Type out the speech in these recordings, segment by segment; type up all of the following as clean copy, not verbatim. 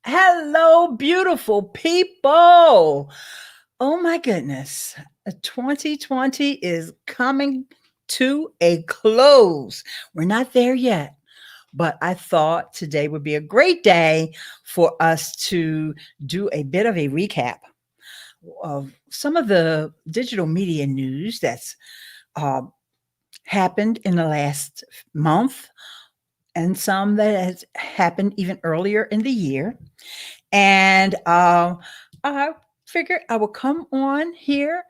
Hello, beautiful people. Oh my goodness. 2020 is coming to a close. We're not there yet, but I thought today would be a great day for us to do a bit of a recap of some of the digital media news that's uh, happened in the last month and some that has happened even earlier in the year. And I figured I would come on here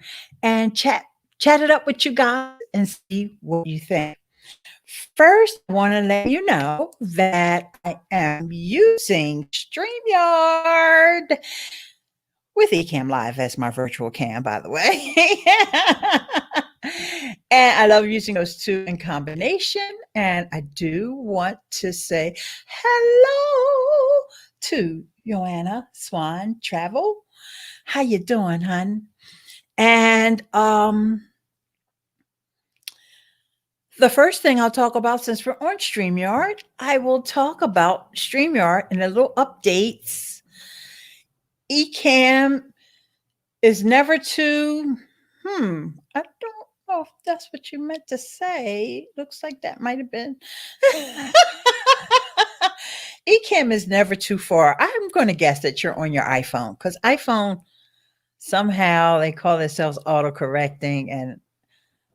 and chat it up with you guys and see what you think. First, I want to let you know that I am using StreamYard with Ecamm Live as my virtual cam, by the way. And I love using those two in combination. And I do want to say hello to Joanna Swan Travel. How you doing, hon? And the first thing I'll talk about, since we're on StreamYard, I will talk about StreamYard and the little updates. Ecamm is never too, I don't know if that's what you meant to say. Looks like that might have been. Ecamm is never too far. I'm going to guess that you're on your iPhone because iPhone somehow they call themselves auto correcting, and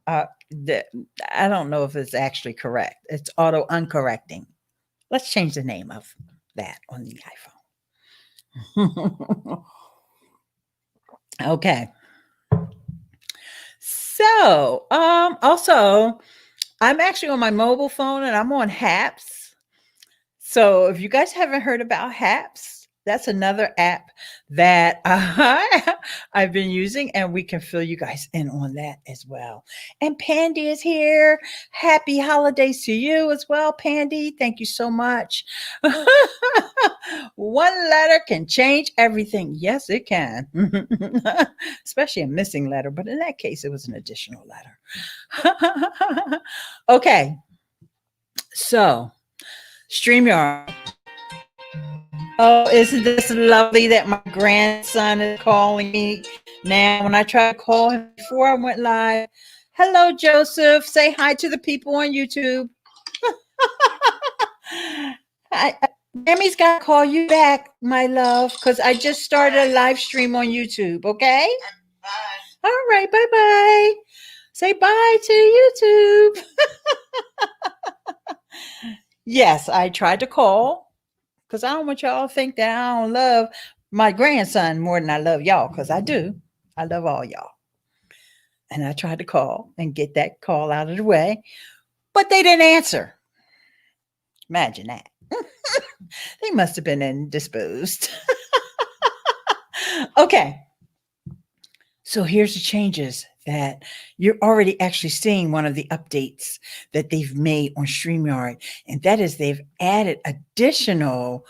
uh, the, I don't know if it's actually correct. It's auto uncorrecting. Let's change the name of that on the iPhone. Okay. So, also, I'm actually on my mobile phone and I'm on Haps. So, if you guys haven't heard about Haps, that's another app that I've been using, and we can fill you guys in on that as well. And Pandy is here. Happy holidays to you as well, Pandy. Thank you so much. One letter can change everything. Yes, it can. Especially a missing letter, but in that case, it was an additional letter. Okay, so StreamYard. Oh, isn't this lovely that my grandson is calling me now? When I tried to call him before I went live, hello, Joseph. Say hi to the people on YouTube. Mammy's got to call you back, my love, because I just started a live stream on YouTube, okay? Bye. All right, bye-bye. Say bye to YouTube. Yes, I tried to call because I don't want y'all to think that I don't love my grandson more than I love y'all, because I do. I love all y'all. And I tried to call and get that call out of the way, but they didn't answer. Imagine that. They must have been indisposed. Okay. So here's the changes that you're already actually seeing. One of the updates that they've made on StreamYard, and that is they've added additional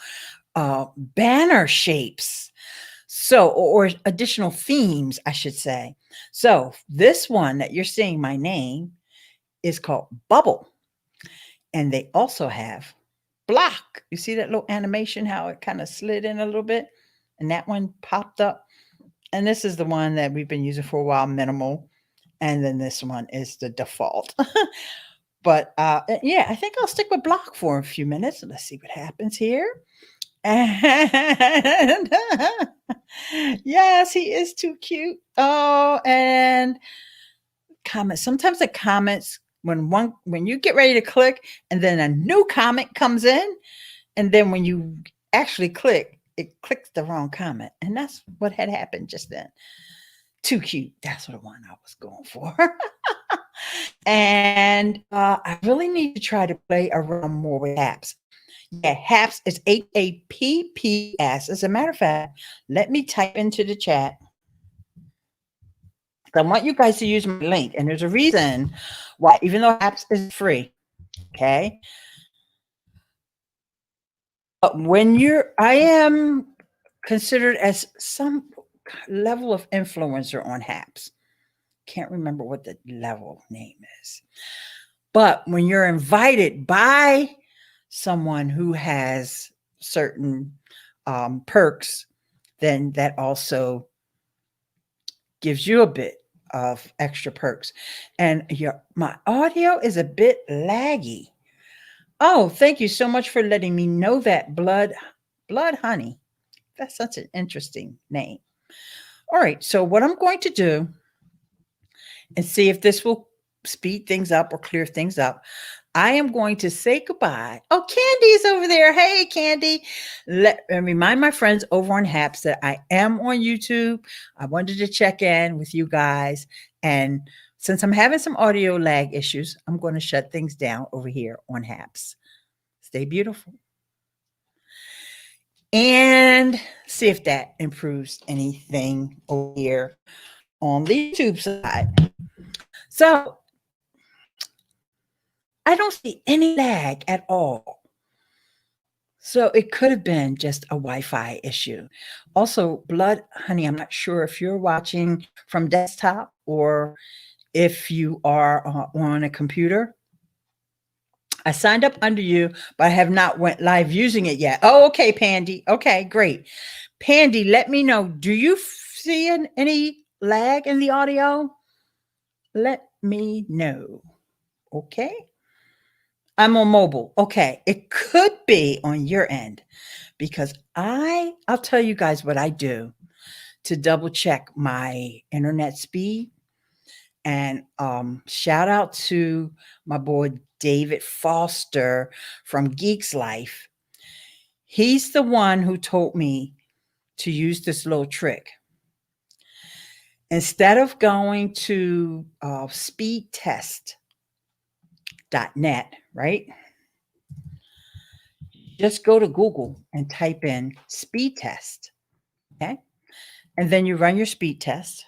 banner shapes. So, or additional themes, I should say. So this one that you're seeing my name is called Bubble. And they also have Block. You see that little animation, how it kind of slid in a little bit? And that one popped up. And this is the one that we've been using for a while, Minimal. And then this one is the default. But yeah, I think I'll stick with Block for a few minutes. Let's see what happens here. And yes, he is too cute. Oh, and comments. Sometimes the comments, when you get ready to click and then a new comment comes in, and then when you actually click, it clicks the wrong comment. And that's what had happened just then. Too cute. That's the one I was going for. And I really need to try to play around more with apps. Yeah, HAPS is HAPPS. As a matter of fact, let me type into the chat. I want you guys to use my link, and there's a reason why, even though HAPS is free, okay? But I am considered as some level of influencer on HAPS. Can't remember what the level name is. But when you're invited by someone who has certain perks, then that also gives you a bit of extra perks. And my audio is a bit laggy. Oh, thank you so much for letting me know that. Blood honey. That's such an interesting name. All right, so what I'm going to do and see if this will speed things up or clear things up. I am going to say goodbye. Oh, Candy's over there. Hey, Candy. And remind my friends over on Haps that I am on YouTube. I wanted to check in with you guys. And since I'm having some audio lag issues, I'm going to shut things down over here on Haps. Stay beautiful. And see if that improves anything over here on the YouTube side. So I don't see any lag at all. So it could have been just a Wi-Fi issue. Also, Blood Honey, I'm not sure if you're watching from desktop or if you are on a computer. I signed up under you, but I have not went live using it yet. Oh, okay, Pandy. Okay, great. Pandy, let me know. Do you see any lag in the audio? Let me know. Okay. I'm on mobile. Okay. It could be on your end because I'll tell you guys what I do to double check my internet speed. And shout out to my boy David Foster from Geeks Life. He's the one who told me to use this little trick. Instead of going to speedtest.net, right? Just go to Google and type in speed test. Okay. And then you run your speed test.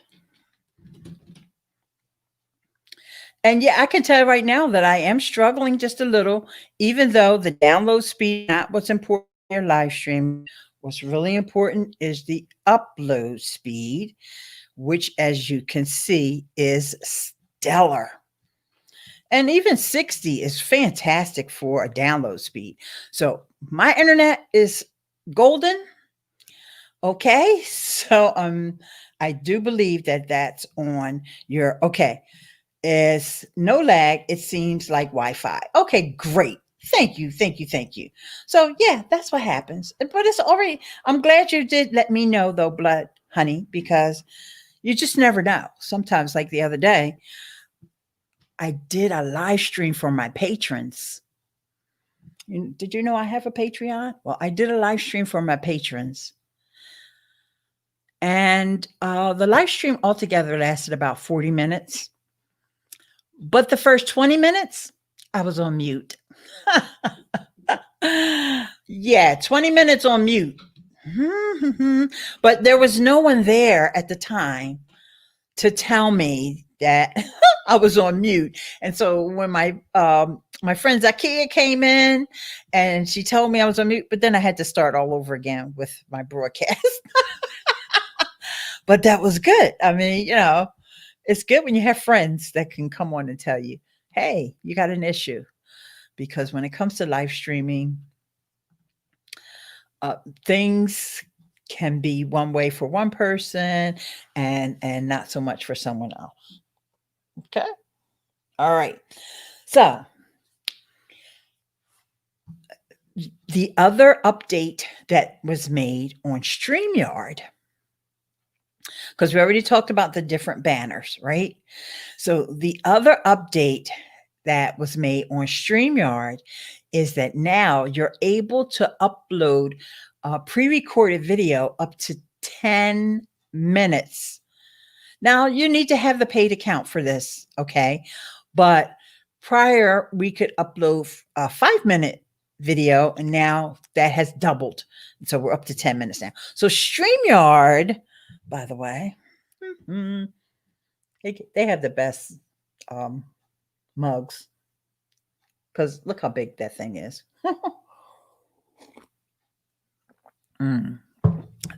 And yeah, I can tell you right now that I am struggling just a little, even though the download speed, not what's important in your live stream. What's really important is the upload speed, which, as you can see, is stellar. And even 60 is fantastic for a download speed. So my internet is golden. Okay. So I do believe that that's on your, okay. Is no lag. It seems like Wi-Fi. Okay, great. Thank you. Thank you. Thank you. So yeah, that's what happens. But it's already, I'm glad you did let me know though, Blood Honey, because you just never know. Sometimes, like the other day, I did a live stream for my patrons. Did you know I have a Patreon? Well, I did a live stream for my patrons. And the live stream altogether lasted about 40 minutes. But the first 20 minutes, I was on mute. Yeah, 20 minutes on mute. But there was no one there at the time to tell me that I was on mute. And so when my friend Zakia came in and she told me I was on mute, but then I had to start all over again with my broadcast. But that was good. I mean, it's good when you have friends that can come on and tell you, hey, you got an issue. Because when it comes to live streaming, things can be one way for one person and not so much for someone else. Okay. All right. So the other update that was made on Streamyard, because we already talked about the different banners, right? So the other update that was made on Streamyard is that now you're able to upload a pre-recorded video up to 10 minutes. Now you need to have the paid account for this, okay? But prior we could upload a 5-minute video, and now that has doubled. So we're up to 10 minutes now. So Streamyard, by the way, they have the best mugs, because look how big that thing is.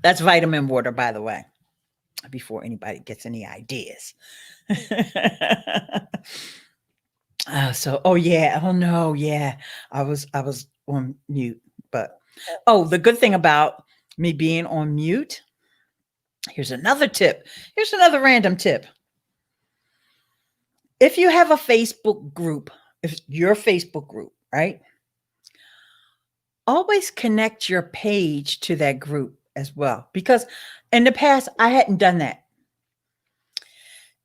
That's vitamin water, by the way, before anybody gets any ideas. Oh yeah, oh no, yeah, I was on mute. But the good thing about me being on mute. Here's another tip. Here's another random tip. If you have a Facebook group, if your Facebook group, right? Always connect your page to that group as well. Because in the past, I hadn't done that.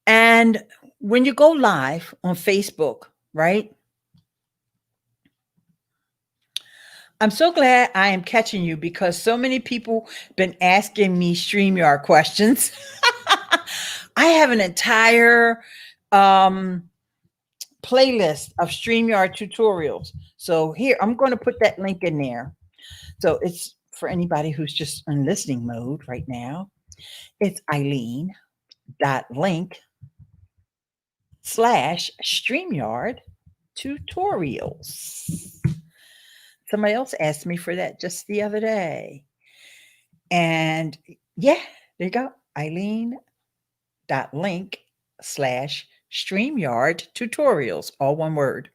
And when you go live on Facebook, right? I'm so glad I am catching you because so many people been asking me StreamYard questions. I have an entire playlist of StreamYard tutorials. So here, I'm going to put that link in there. So it's for anybody who's just in listening mode right now. It's Eileen.link/StreamYard tutorials. Somebody else asked me for that just the other day. And yeah, there you go. Eileen.link/StreamYard tutorials, all one word.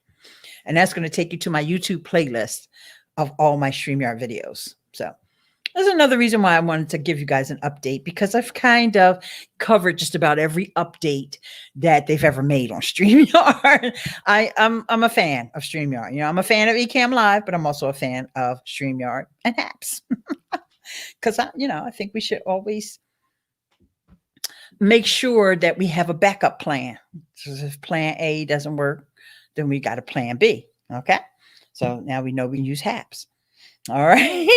And that's going to take you to my YouTube playlist of all my StreamYard videos. So there's another reason why I wanted to give you guys an update, because I've kind of covered just about every update that they've ever made on StreamYard. I'm a fan of StreamYard. You know, I'm a fan of Ecamm Live, but I'm also a fan of StreamYard and apps. Because I think we should always make sure that we have a backup plan. So if plan A doesn't work, then we got a plan B. Okay. So now we know we can use HAPs. All right.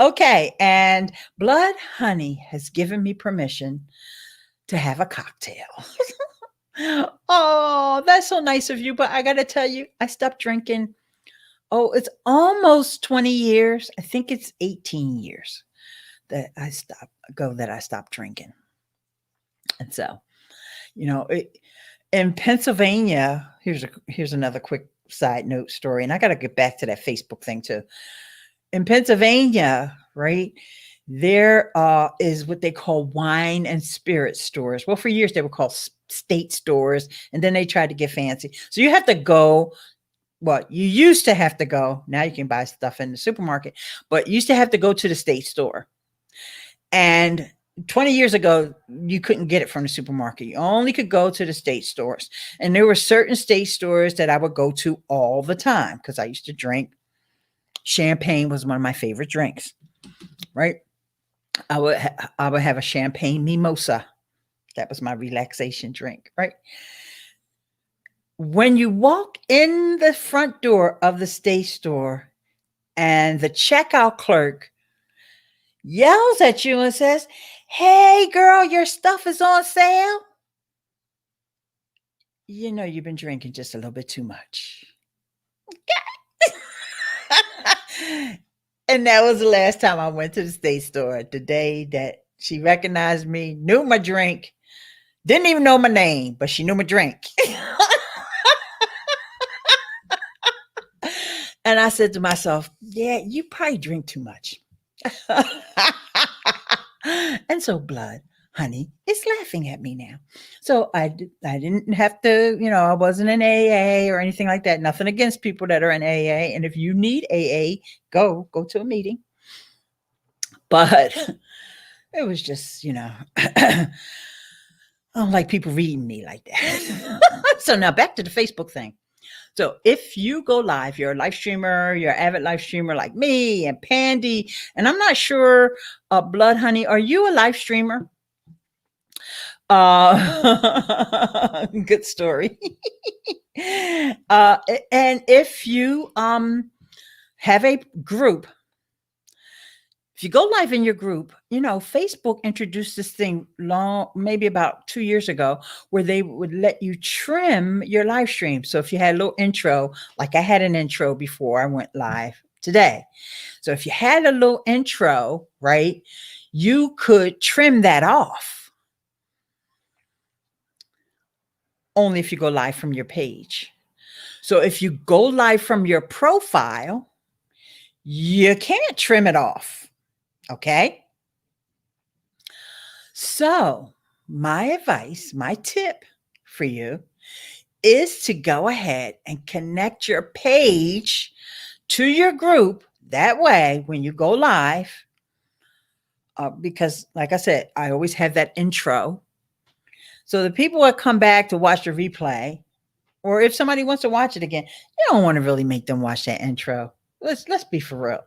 Okay. And Blood Honey has given me permission to have a cocktail. Oh, that's so nice of you. But I got to tell you, I stopped drinking. Oh, it's almost 20 years. I think it's 18 years that I stopped drinking. And so, in Pennsylvania, here's another quick side note story. And I got to get back to that Facebook thing too. In Pennsylvania, right, there is what they call wine and spirit stores. Well, for years they were called state stores, and then they tried to get fancy. So you have to go. Well, you used to have to go. Now you can buy stuff in the supermarket, but you used to have to go to the state store. And 20 years ago, you couldn't get it from the supermarket. You only could go to the state stores. And there were certain state stores that I would go to all the time because I used to drink. Champagne was one of my favorite drinks, right? I would have a champagne mimosa. That was my relaxation drink, right? When you walk in the front door of the state store and the checkout clerk yells at you and says, "Hey, girl, your stuff is on sale," you know you've been drinking just a little bit too much. And that was the last time I went to the state store. The day that she recognized me, knew my drink, didn't even know my name, but she knew my drink. And I said to myself, yeah, you probably drink too much. And so Blood Honey is laughing at me now. So I didn't have to, I wasn't in AA or anything like that. Nothing against people that are in AA. And if you need AA, go to a meeting. But it was just, I don't like people reading me like that. So now back to the Facebook thing. So if you go live, you're a live streamer, you're an avid live streamer like me and Pandy, and I'm not sure, Blood Honey, are you a live streamer? Good story. And if you have a group, if you go live in your group, Facebook introduced this thing maybe about 2 years ago, where they would let you trim your live stream. So if you had a little intro, like I had an intro before I went live today. So if you had a little intro, right, you could trim that off. Only if you go live from your page. So if you go live from your profile, you can't trim it off. Okay. So my advice, my tip for you is to go ahead and connect your page to your group. That way, when you go live, because like I said, I always have that intro. So the people that come back to watch the replay, or if somebody wants to watch it again, you don't want to really make them watch that intro. Let's be for real.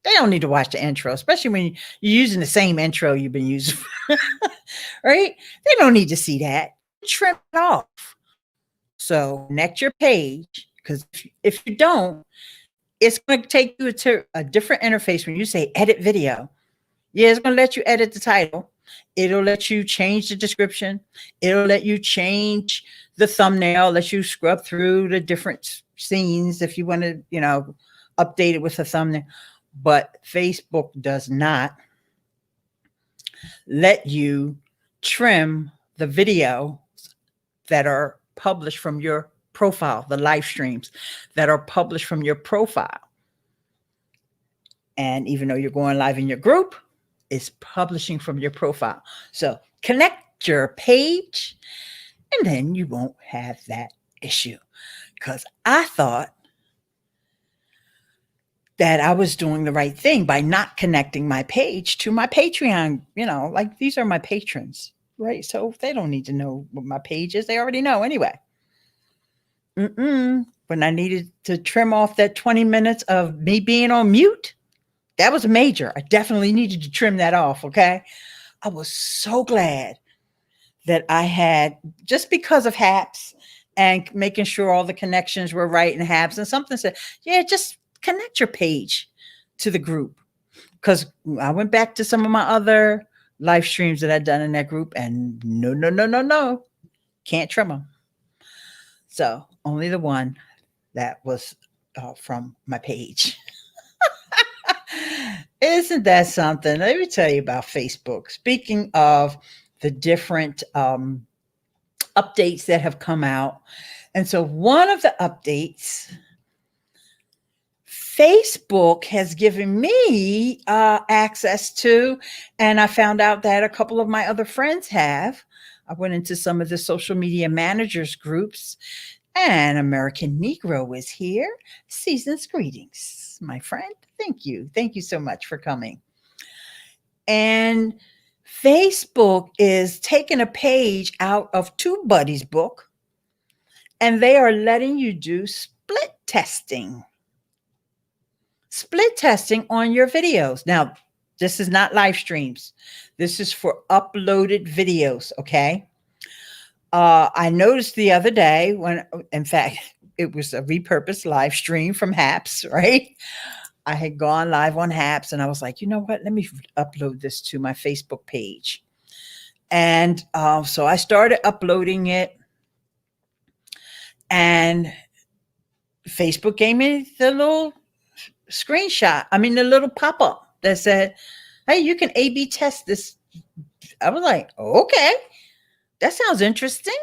They don't need to watch the intro, especially when you're using the same intro you've been using, right? They don't need to see that. Trim it off. So connect your page, because if you don't, it's going to take you to a different interface when you say edit video. Yeah, it's going to let you edit the title. It'll let you change the description. It'll let you change the thumbnail, let you scrub through the different scenes if you want to, update it with a thumbnail. But Facebook does not let you trim the video that are published from your profile, the live streams that are published from your profile. And even though you're going live in your group, it's publishing from your profile. So connect your page, and then you won't have that issue. Because I thought that I was doing the right thing by not connecting my page to my Patreon. Like, these are my patrons, right? So they don't need to know what my page is. They already know anyway. When I needed to trim off that 20 minutes of me being on mute, that was major. I definitely needed to trim that off, okay? I was so glad that I had, just because of HAPS and making sure all the connections were right in HAPS, and something said, yeah, just connect your page to the group. Because I went back to some of my other live streams that I'd done in that group, and no, can't trim them. So only the one that was from my page. Isn't that something? Let me tell you about Facebook. Speaking of the different updates that have come out. And so one of the updates, Facebook has given me access to, and I found out that a couple of my other friends have. I went into some of the social media managers groups, and American Negro is here. Season's greetings, my friend. Thank you. Thank you so much for coming. And Facebook is taking a page out of TubeBuddy's book, and they are letting you do split testing on your videos. Now, this is not live streams. This is for uploaded videos, okay? I noticed the other day when, in fact, it was a repurposed live stream from HAPS, right? I had gone live on HAPS, and I was like, you know what? Let me upload this to my Facebook page. And so I started uploading it, and Facebook gave me the little the little pop-up that said, hey, you can A/B test this. I was like, okay, that sounds interesting.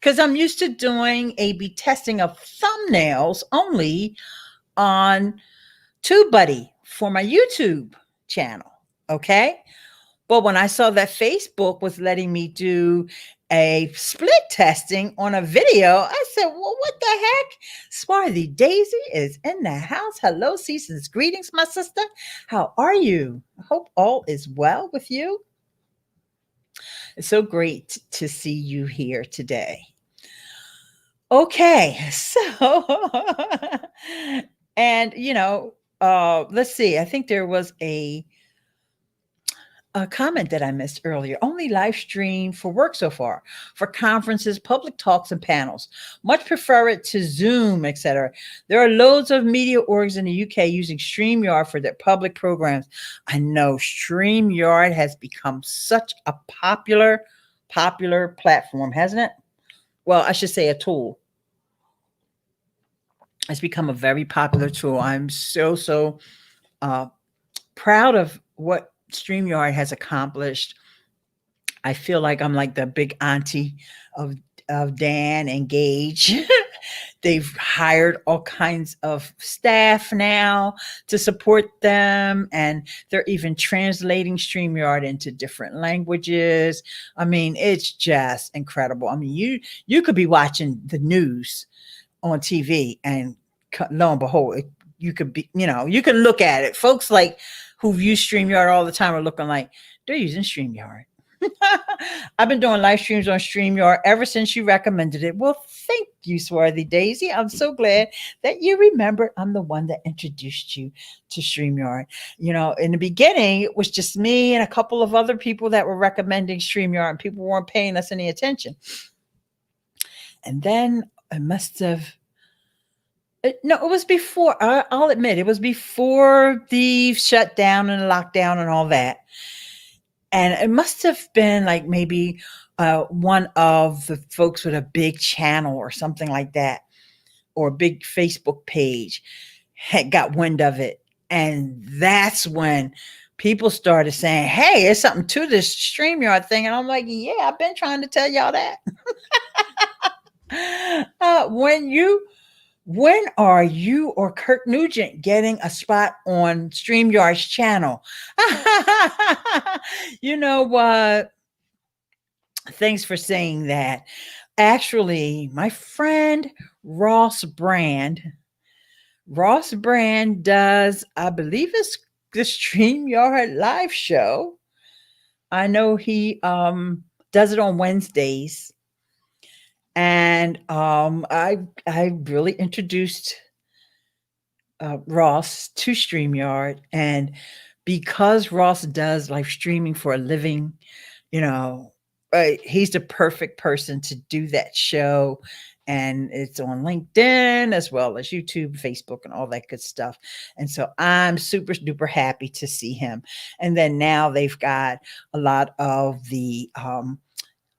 Because I'm used to doing A/B testing of thumbnails only on TubeBuddy for my YouTube channel. Okay. But when I saw that Facebook was letting me do a split testing on a video, I said, well, what the heck? Swarthy Daisy is in the house. Hello, Season's greetings, my sister. How are you? I hope all is well with you. It's so great to see you here today. Okay, so, and, let's see. I think there was a comment that I missed earlier. Only live stream for work so far, for conferences, public talks, and panels. Much prefer it to Zoom, etc. There are loads of media orgs in the UK using Streamyard for their public programs. I know Streamyard has become such a popular platform, hasn't it? Well, I should say a tool. It's become a very popular tool. I'm so proud of what StreamYard has accomplished. I feel like I'm like the big auntie of Dan and Gage. They've hired all kinds of staff now to support them, and they're even translating StreamYard into different languages. I mean, it's just incredible. I mean, you could be watching the news on TV, and lo and behold, you could be, you can look at it. Folks like who've used StreamYard all the time are looking like they're using StreamYard. I've been doing live streams on StreamYard ever since you recommended it. Well, thank you, Swarthy Daisy. I'm so glad that you remember I'm the one that introduced you to StreamYard. In the beginning, it was just me and a couple of other people that were recommending StreamYard, and people weren't paying us any attention. And then it must have, no, it was before, I'll admit, it was before the shutdown and the lockdown and all that. And it must have been like maybe one of the folks with a big channel or something like that, or a big Facebook page had got wind of it. And that's when people started saying, hey, there's something to this StreamYard thing. And I'm like, yeah, I've been trying to tell y'all that. When are you or Kurt Nugent getting a spot on StreamYard's channel? You know what? Thanks for saying that. Actually, my friend Ross Brand does, I believe it's the StreamYard live show. I know he does it on Wednesdays. And I really introduced Ross to StreamYard. And because Ross does live streaming for a living, he's the perfect person to do that show. And it's on LinkedIn as well as YouTube, Facebook, and all that good stuff. And so I'm super duper happy to see him. And then now they've got a lot of the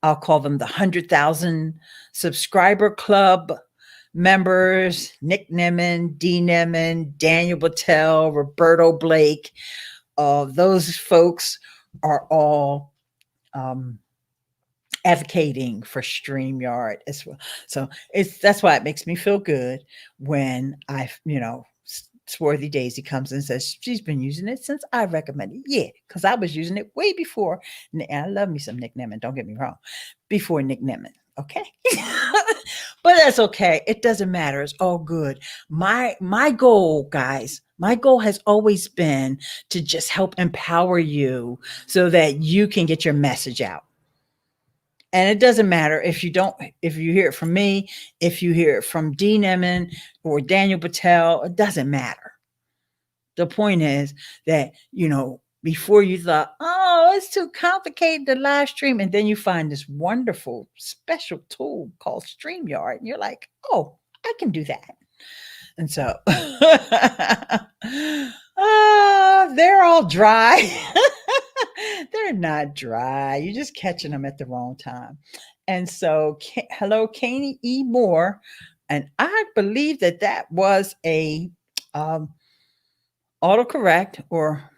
I'll call them the 100,000 subscriber club members: Nick Nimmin, Dee Nimmin, Daniel Battelle, Roberto Blake. Those folks are all advocating for StreamYard as well. So that's why it makes me feel good when Swarthy Daisy comes and says she's been using it since I recommended. Yeah, because I was using it way before. And I love me some Nick Nimmin, don't get me wrong, before Nick Nimmin. Okay. But that's okay. It doesn't matter. It's all good. My goal, guys, my goal has always been to just help empower you so that you can get your message out. And it doesn't matter if you hear it from me, if you hear it from Dee Nimmin or Daniel Battelle, it doesn't matter. The point is that, before you thought, oh, it's too complicated to live stream. And then you find this wonderful special tool called StreamYard. And you're like, oh, I can do that. And so they're all dry. They're not dry. You're just catching them at the wrong time. And so, hello, Kanie E. Moore. And I believe that was a autocorrect or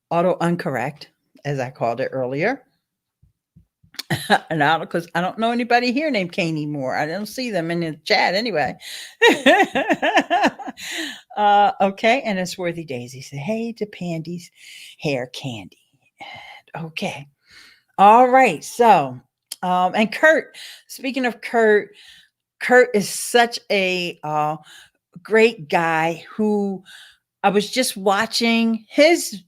auto uncorrect, as I called it earlier. And because I don't know anybody here named Kanie Moore. I don't see them in the chat anyway. Okay, and it's Worthy Daisy said, hey to Pandy's hair candy. Okay. All right. So, and Kurt, speaking of Kurt is such a great guy who I was just watching his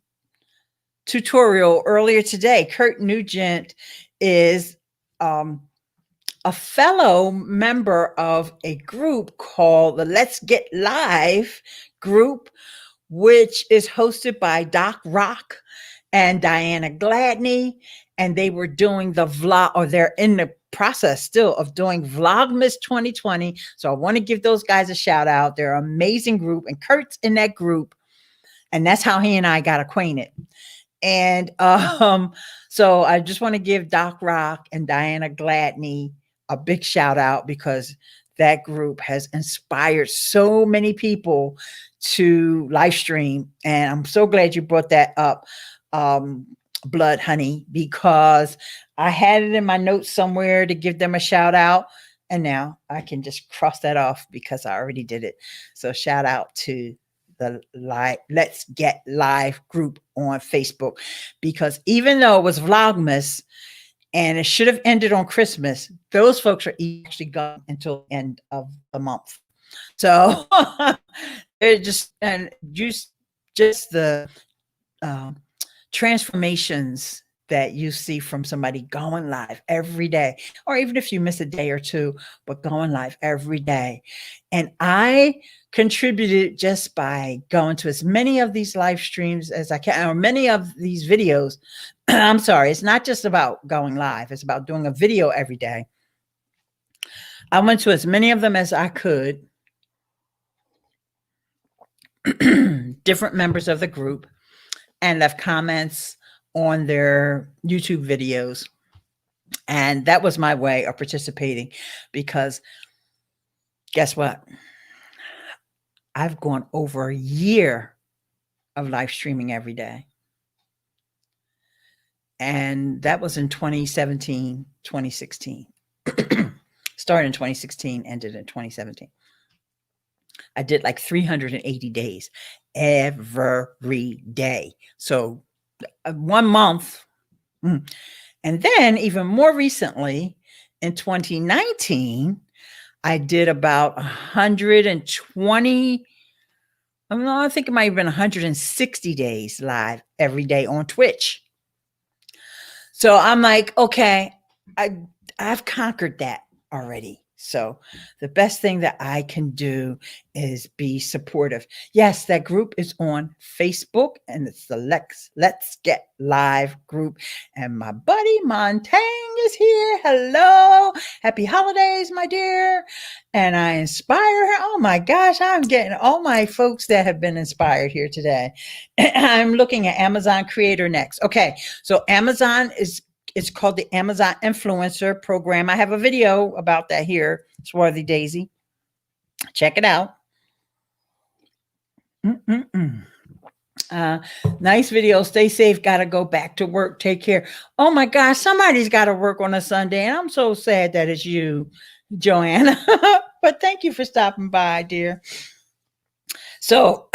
tutorial earlier today. Kurt Nugent is a fellow member of a group called the Let's Get Live group, which is hosted by Doc Rock and Diana Gladney. And they were doing the vlog, or they're in the process still of doing Vlogmas 2020. So I want to give those guys a shout out. They're an amazing group, and Kurt's in that group. And that's how he and I got acquainted. And so I just want to give Doc Rock and Diana Gladney a big shout out, because that group has inspired so many people to live stream. And I'm so glad you brought that up, Blood Honey, because I had it in my notes somewhere to give them a shout out. And now I can just cross that off because I already did it. So shout out to the Let's Get Live group on Facebook, because even though it was Vlogmas and it should have ended on Christmas, those folks are actually gone until the end of the month. So They're just the um, transformations that you see from somebody going live every day, or even if you miss a day or two, but going live every day. And I contributed just by going to as many of these live streams as I can, or many of these videos. I'm sorry, it's not just about going live, it's about doing a video every day. I went to as many of them as I could, different members of the group, and left comments on their YouTube videos. And that was my way of participating, because guess what? I've gone over a year of live streaming every day. And that was in 2017, 2016. Started in 2016, ended in 2017. I did like 380 days every day. So 1 month. And then even more recently, in 2019, I did about 120. I think it might have been 160 days live every day on Twitch. So I'm like, okay, I've conquered that already. So the best thing that I can do is be supportive. Yes, that group is on Facebook, and it's the Let's Get Live group. And my buddy Montaigne is here. Hello. Happy holidays, my dear. And I inspire her. Oh my gosh, I'm getting all my folks that have been inspired here today. I'm looking at Amazon Creator Next. Okay, so Amazon is, it's called the Amazon Influencer Program. I have a video about that here, Swarthy Daisy. Check it out. Nice video. Stay safe. Got to go back to work. Take care. Oh my gosh, somebody's got to work on a Sunday, and I'm so sad that it's you, Joanna. But thank you for stopping by, dear. So,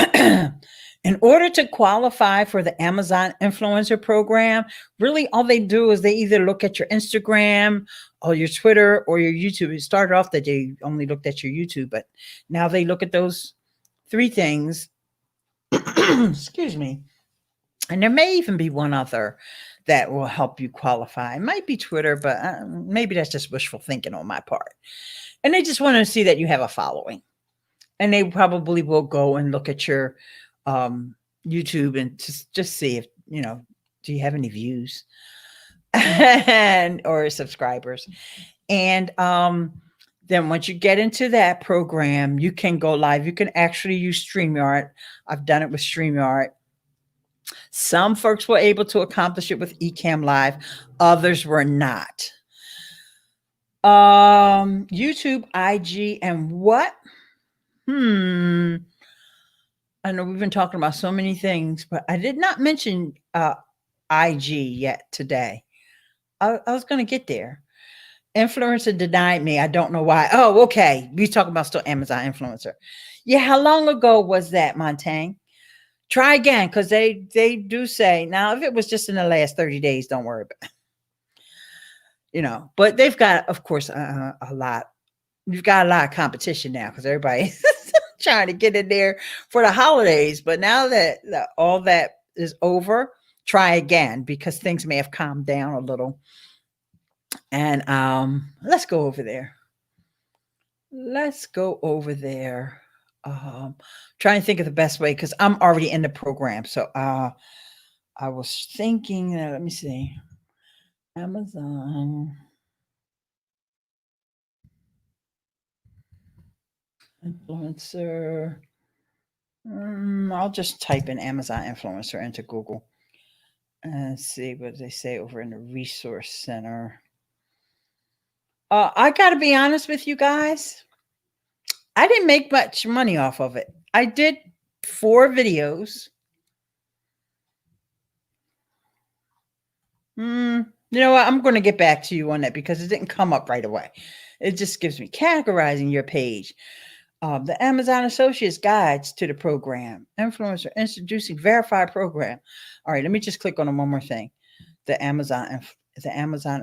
in order to qualify for the Amazon Influencer Program, really all they do is they either look at your Instagram or your Twitter or your YouTube. It started off that they only looked at your YouTube, but now they look at those 3 things. Excuse me. And there may even be one other that will help you qualify. It might be Twitter, but maybe that's just wishful thinking on my part. And they just want to see that you have a following. And they probably will go and look at your YouTube and just see if, do you have any views and or subscribers. And then once you get into that program, you can go live. You can actually use Streamyard. I've done it with Streamyard. Some folks were able to accomplish it with Ecamm Live. Others were not. YouTube, IG, and what? I know we've been talking about so many things, but I did not mention IG yet today. I was going to get there. Influencer denied me. I don't know why. Oh, okay. We talking about still Amazon influencer. Yeah, how long ago was that, Montaigne? Try again, because they do say, now if it was just in the last 30 days, don't worry about it. But they've got, of course, a lot. You've got a lot of competition now because everybody's trying to get in there for the holidays. But now that all that is over, try again, because things may have calmed down a little. And let's go over there. Trying to think of the best way, because I'm already in the program. So I was thinking, let me see. Amazon influencer. I'll just type in Amazon influencer into Google and see what they say over in the resource center. I got to be honest with you guys. I didn't make much money off of it. I did 4 videos. You know what? I'm going to get back to you on that because it didn't come up right away. It just gives me categorizing your page. The Amazon Associates Guides to the Program. Influencer introducing verified program. All right, let me just click on one more thing. The Amazon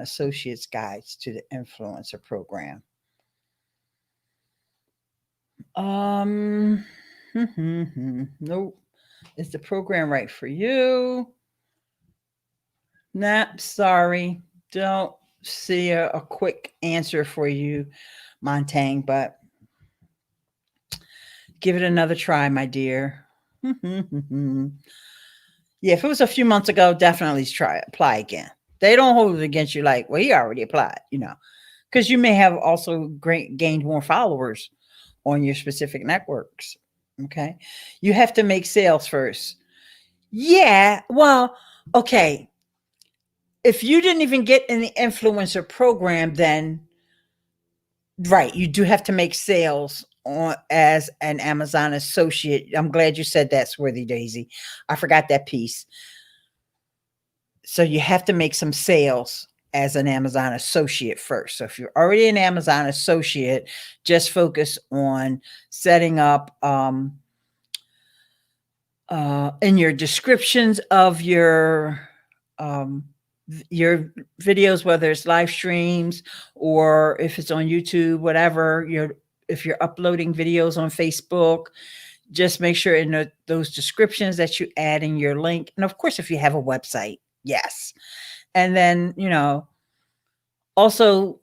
Associates Guides to the Influencer Program. Nope. Is the program right for you? Nah, sorry. Don't see a quick answer for you, Montang, but give it another try, my dear. Yeah, if it was a few months ago, definitely apply again. They don't hold it against you like, well, he already applied, because you may have also gained more followers on your specific networks. Okay. You have to make sales first. Yeah. Well, okay. If you didn't even get in the influencer program, then right, you do have to make sales on as an Amazon associate. I'm glad you said that, Swarthy Daisy. I forgot that piece. So you have to make some sales as an Amazon associate first. So if you're already an Amazon associate, just focus on setting up in your descriptions of your videos, whether it's live streams or if it's on YouTube, whatever, if you're uploading videos on Facebook, just make sure in those descriptions that you add in your link. And of course, if you have a website, yes. And then, also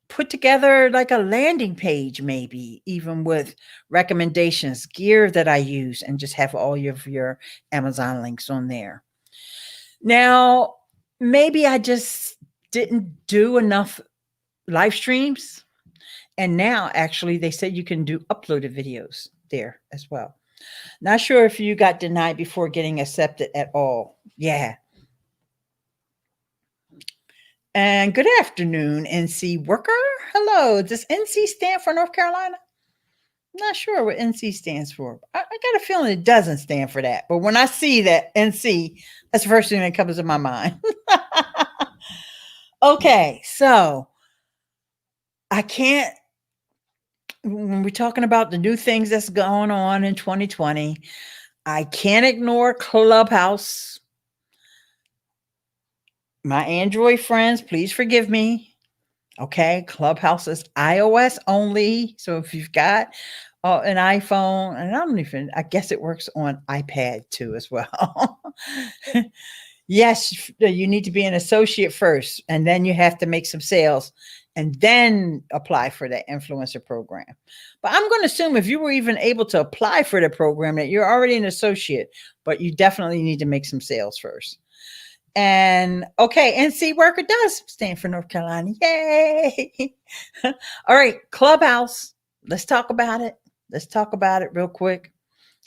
put together like a landing page, maybe even with recommendations, gear that I use, and just have all of your Amazon links on there. Now, maybe I just didn't do enough live streams. And now actually they said you can do uploaded videos there as well. Not sure if you got denied before getting accepted at all. Yeah. And good afternoon, NC worker. Hello. Does NC stand for North Carolina? Not sure what NC stands for. I got a feeling it doesn't stand for that. But when I see that NC, that's the first thing that comes to my mind. Okay, so I can't, when we're talking about the new things that's going on in 2020, I can't ignore Clubhouse. My Android friends, please forgive me. Okay, Clubhouse is iOS only. So if you've got an iPhone, and I guess it works on iPad too as well. Yes, you need to be an associate first, and then you have to make some sales and then apply for the influencer program. But I'm going to assume if you were even able to apply for the program that you're already an associate, but you definitely need to make some sales first. And okay, NC worker does stand for North Carolina. Yay. All right, Clubhouse. Let's talk about it. Let's talk about it real quick.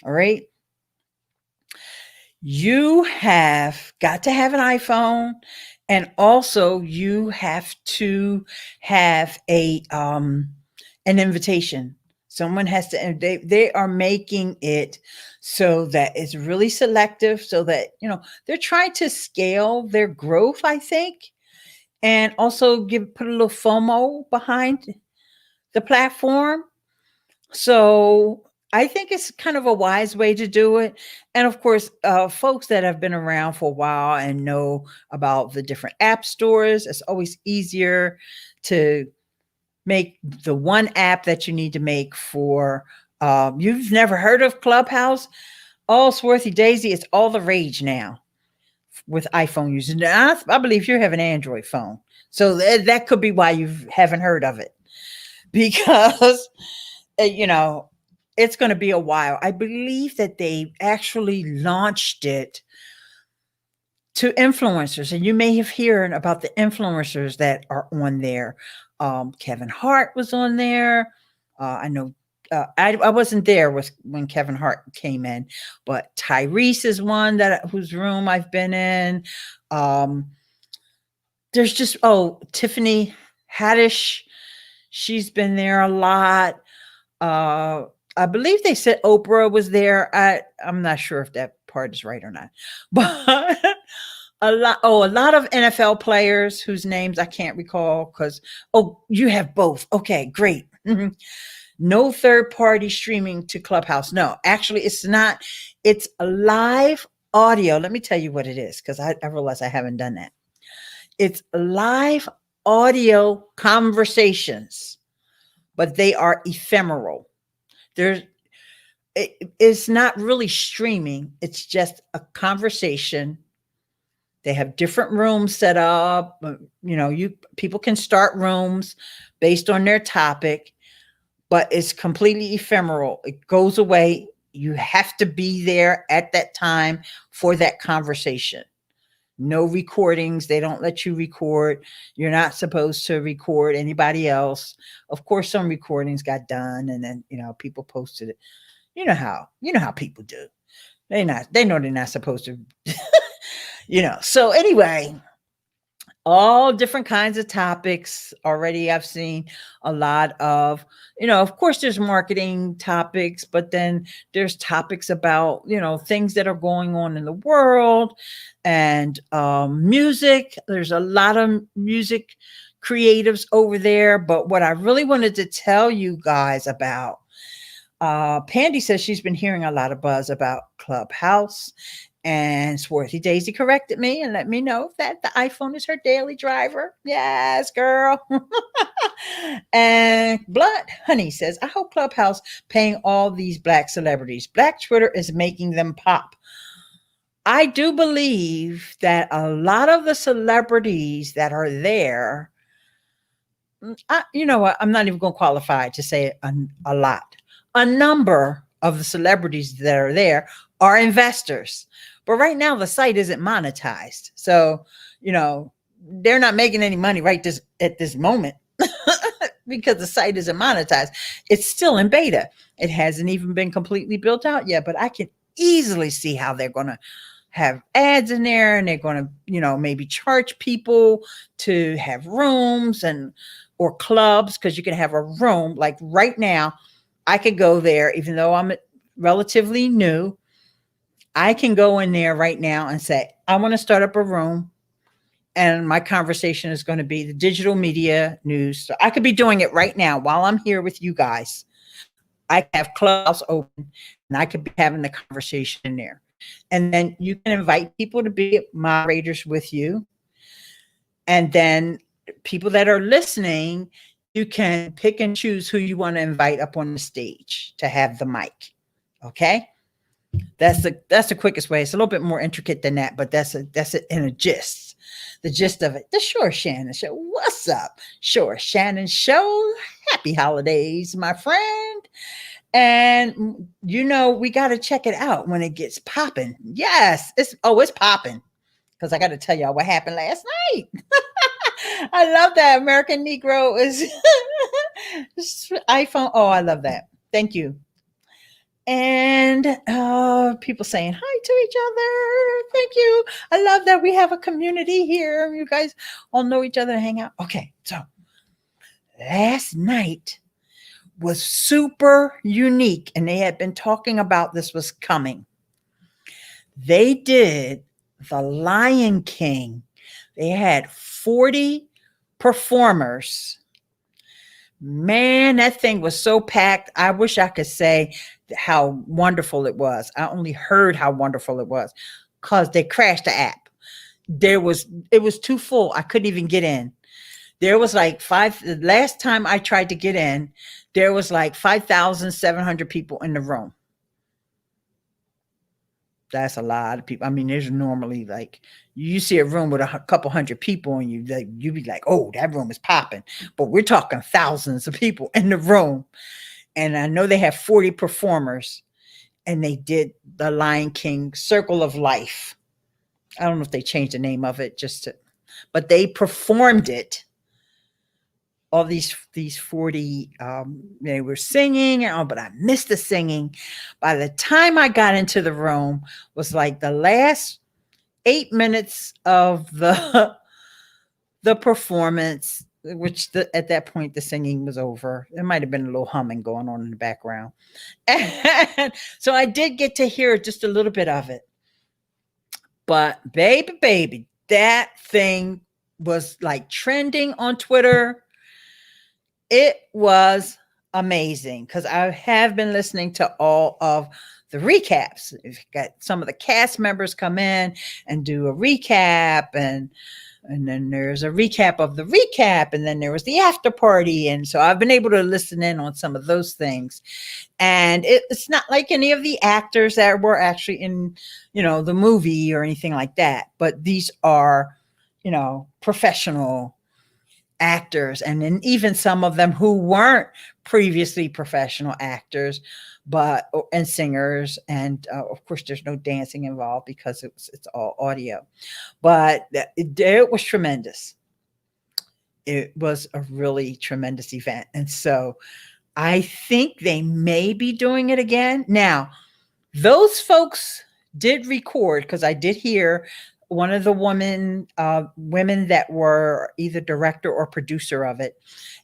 All right. You have got to have an iPhone, and also you have to have an invitation. Someone has to, they are making it so that it's really selective, so that, they're trying to scale their growth, I think, and also put a little FOMO behind the platform. So I think it's kind of a wise way to do it. And of course, folks that have been around for a while and know about the different app stores, it's always easier to make the one app that you need to make for, you've never heard of Clubhouse? Oh, Swarthy Daisy, it's all the rage now with iPhone users. Now, I believe you have an Android phone. So that could be why you haven't heard of it. Because it's going to be a while. I believe that they actually launched it to influencers, and you may have heard about the influencers that are on there. Kevin Hart was on there. I know I wasn't there when Kevin Hart came in, but Tyrese is one whose room I've been in. There's just Tiffany Haddish. She's been there a lot. I believe they said Oprah was there. I'm not sure if that part is right or not, but a lot of NFL players whose names I can't recall because, you have both. Okay, great. No third party streaming to Clubhouse. No, actually it's not. It's a live audio. Let me tell you what it is, because I realize I haven't done that. It's live audio conversations, but they are ephemeral. it's not really streaming. It's just a conversation. They have different rooms set up. People can start rooms based on their topic, but it's completely ephemeral. It goes away. You have to be there at that time for that conversation. No recordings. They don't let you record. You're not supposed to record anybody else. Of course, some recordings got done and then, people posted it. You know how people do. They know they're not supposed to, So anyway, all different kinds of topics. Already I've seen a lot of, of course there's marketing topics, but then there's topics about, things that are going on in the world and music. There's a lot of music creatives over there. But what I really wanted to tell you guys about, Pandy says she's been hearing a lot of buzz about Clubhouse. And Swarthy Daisy corrected me and let me know that the iPhone is her daily driver. Yes, girl. And Blood Honey says, I hope Clubhouse paying all these Black celebrities. Black Twitter is making them pop. I do believe that a lot of the celebrities that are there, you know what? I'm not even going to qualify to say a lot. A number of the celebrities that are there are investors. But right now, the site isn't monetized. So, they're not making any money at this moment because the site isn't monetized. It's still in beta. It hasn't even been completely built out yet, but I can easily see how they're going to have ads in there and they're going to, maybe charge people to have rooms or clubs, because you can have a room. Like right now, I could go there, even though I'm relatively new. I can go in there right now and say, I want to start up a room, and my conversation is going to be the digital media news. So I could be doing it right now while I'm here with you guys. I have Clubhouse open and I could be having the conversation in there. And then you can invite people to be moderators with you. And then people that are listening, you can pick and choose who you want to invite up on the stage to have the mic. Okay. That's the quickest way. It's a little bit more intricate than that, but that's it in a gist. The gist of it. The Sure Shannon Show. What's up? Sure Shannon Show. Happy holidays, my friend. And we got to check it out when it gets popping. Yes, it's popping. Because I got to tell y'all what happened last night. I love that American Negro is iPhone. Oh, I love that. Thank you. And people saying hi to each other. Thank you. I love that we have a community here. You guys all know each other and hang out. Okay, so last night was super unique, and they had been talking about this was coming. They did the Lion King. They had 40 performers. Man, that thing was so packed. I wish I could say how wonderful it was. I only heard how wonderful it was because they crashed the app. It was too full. I couldn't even get in. There was like the last time I tried to get in, there was like 5,700 people in the room. That's a lot of people. I mean, there's normally like, you see a room with a couple hundred people and you be like, oh, that room is popping. But we're talking thousands of people in the room. And I know they have 40 performers, and they did the Lion King Circle of Life. I don't know if they changed the name of it but they performed it. All these 40, they were singing, but I missed the singing. By the time I got into the room was like the last 8 minutes of the performance, which at that point the singing was over. There might have been a little humming going on in the background. And so I did get to hear just a little bit of it. But baby, that thing was like trending on Twitter. It was amazing because I have been listening to all of the recaps. We've got some of the cast members come in and do a recap, and And then there's a recap of the recap, and then there was the after party. And so I've been able to listen in on some of those things. And it's not like any of the actors that were actually in, the movie or anything like that. But these are, professional actors, and then even some of them who weren't previously professional actors, and singers, and of course there's no dancing involved because it's all audio. But it was tremendous. It was a really tremendous event, and so I think they may be doing it again. Now, those folks did record, because I did hear one of the women that were either director or producer of it,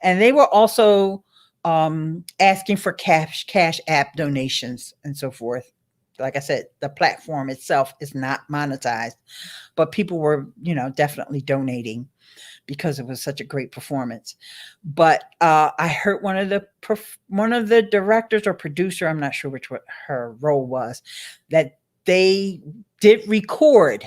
and they were also asking for cash app donations and so forth. Like I said, the platform itself is not monetized, but people were, definitely donating because it was such a great performance. But I heard one of the directors or producer, I'm not sure what her role was, that they did record,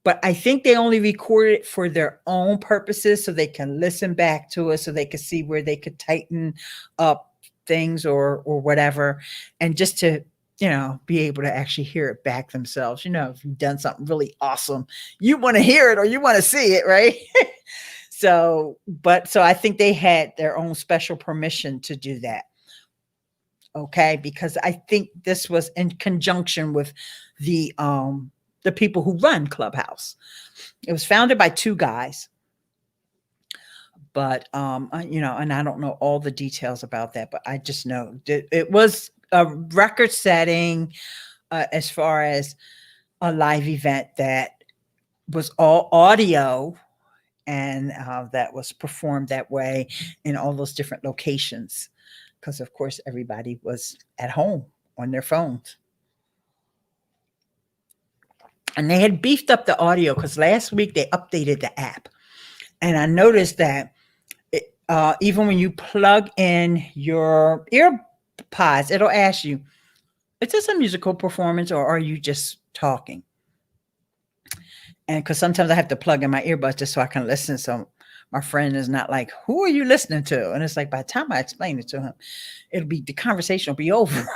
but I think they only recorded it for their own purposes, so they can listen back to it, so they could see where they could tighten up things or whatever, and just to be able to actually hear it back themselves. If you've done something really awesome, you want to hear it or you want to see it, right? So I think they had their own special permission to do that. Okay, because I think this was in conjunction with the people who run Clubhouse. It was founded by two guys, but and I don't know all the details about that, but I just know that it was a record setting as far as a live event that was all audio, and that was performed that way in all those different locations, because of course everybody was at home on their phones. And they had beefed up the audio because last week they updated the app, and I noticed that even when you plug in your earpods, it'll ask you, is this a musical performance or are you just talking? And because sometimes I have to plug in my earbuds just so I can listen, so my friend is not like, who are you listening to? And it's like, by the time I explain it to him, the conversation will be over.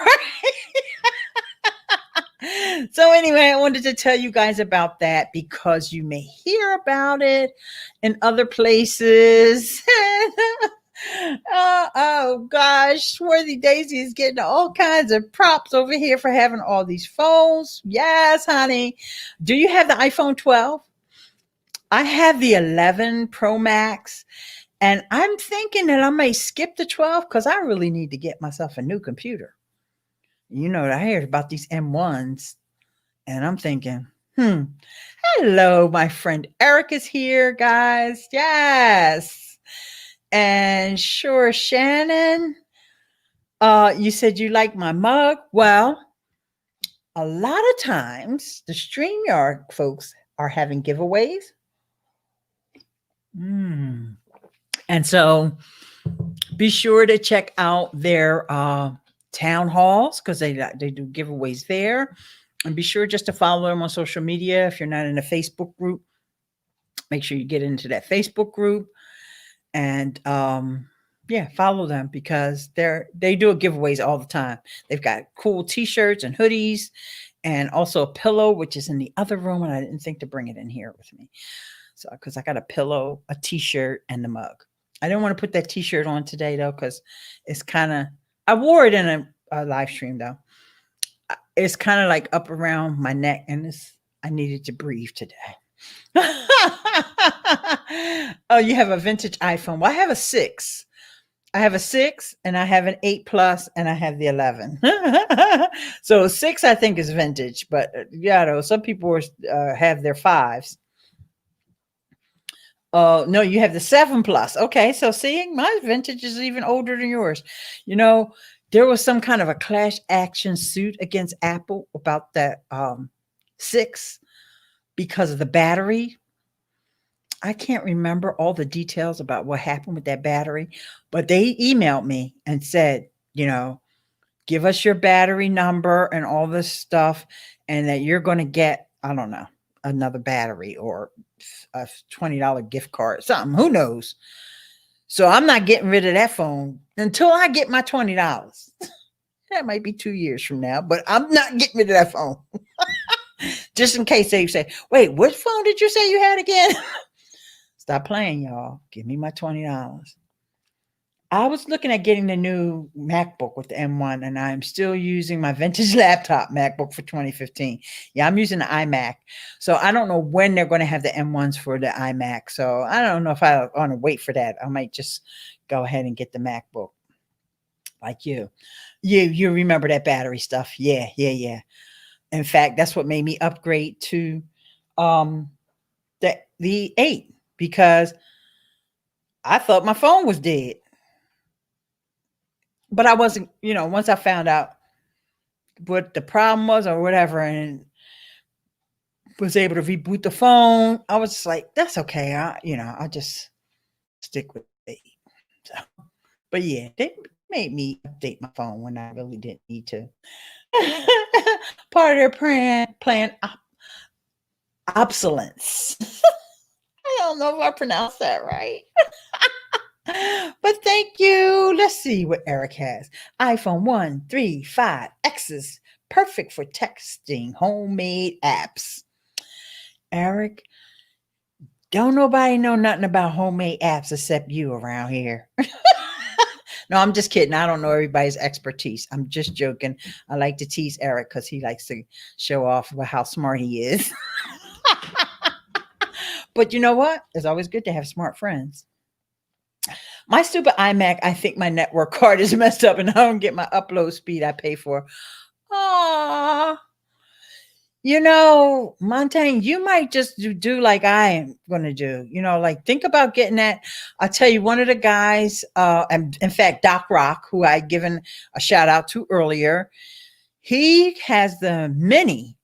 So anyway, I wanted to tell you guys about that because you may hear about it in other places. Oh gosh, Swarthy Daisy is getting all kinds of props over here for having all these phones. Yes, honey. Do you have the iPhone 12? I have the 11 Pro Max, and I'm thinking that I may skip the 12 because I really need to get myself a new computer. I heard about these M1s, and I'm thinking, hello, my friend Eric is here, guys. Yes. And sure, Shannon, you said you like my mug. Well, a lot of times the Streamyard folks are having giveaways. And so be sure to check out their town halls, because they do giveaways there. And be sure just to follow them on social media. If you're not in a Facebook group, make sure you get into that Facebook group and follow them, because they do giveaways all the time. They've got cool t-shirts and hoodies, and also a pillow, which is in the other room, and I didn't think to bring it in here with me. So because I got a pillow, a t-shirt, and the mug. I didn't want to put that t-shirt on today though, because it's kind of, I wore it in a live stream though. It's kind of like up around my neck, and I needed to breathe today. Oh, you have a vintage iPhone. Well, I have a 6. I have a 6, and I have an 8 Plus, and I have the 11. So 6, I think, is vintage, but some people have their 5s. Oh, no, you have the 7 Plus. Okay, so seeing my vintage is even older than yours. There was some kind of a class action suit against Apple about that 6 because of the battery. I can't remember all the details about what happened with that battery, but they emailed me and said, give us your battery number and all this stuff, and that you're going to get, I don't know, another battery or a $20 gift card, something. Who knows? So I'm not getting rid of that phone until I get my $20. That might be 2 years from now, but I'm not getting rid of that phone. Just in case they say, wait, what phone did you say you had again? Stop playing, y'all. Give me my $20. I was looking at getting the new MacBook with the M1, and I'm still using my vintage laptop MacBook for 2015. Yeah, I'm using the iMac. So I don't know when they're going to have the M1s for the iMac. So I don't know if I want to wait for that. I might just go ahead and get the MacBook like you. You remember that battery stuff. Yeah, yeah, yeah. In fact, that's what made me upgrade to um the 8 because I thought my phone was dead. But I wasn't, once I found out what the problem was or whatever and was able to reboot the phone, I was just like, that's okay. I'll just stick with it. So, but yeah, they made me update my phone when I really didn't need to. Part of their plan obsolescence. I don't know if I pronounced that right. But thank you. Let's see what Eric has. iPhone 135X's, perfect for texting, homemade apps. Eric, don't nobody know nothing about homemade apps except you around here. No, I'm just kidding. I don't know everybody's expertise. I'm just joking. I like to tease Eric because he likes to show off how smart he is. But you know what? It's always good to have smart friends. My stupid iMac, I think my network card is messed up and I don't get my upload speed I pay for. Ah, Montaigne, you might just do like I am going to do. Like think about getting that. I'll tell you, one of the guys, and in fact, Doc Rock, who I given a shout out to earlier, he has the Mini.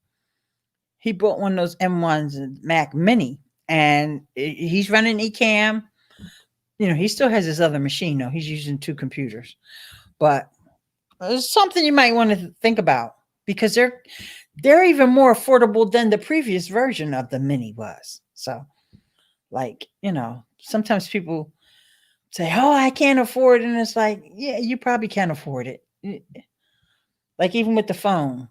He bought one of those M1s, Mac Mini, and he's running Ecamm. He still has his other machine, though. He's using 2 computers. But it's something you might want to think about because they're even more affordable than the previous version of the Mini was. So, sometimes people say, oh, I can't afford it. And it's like, yeah, you probably can't afford it. Like even with the phone.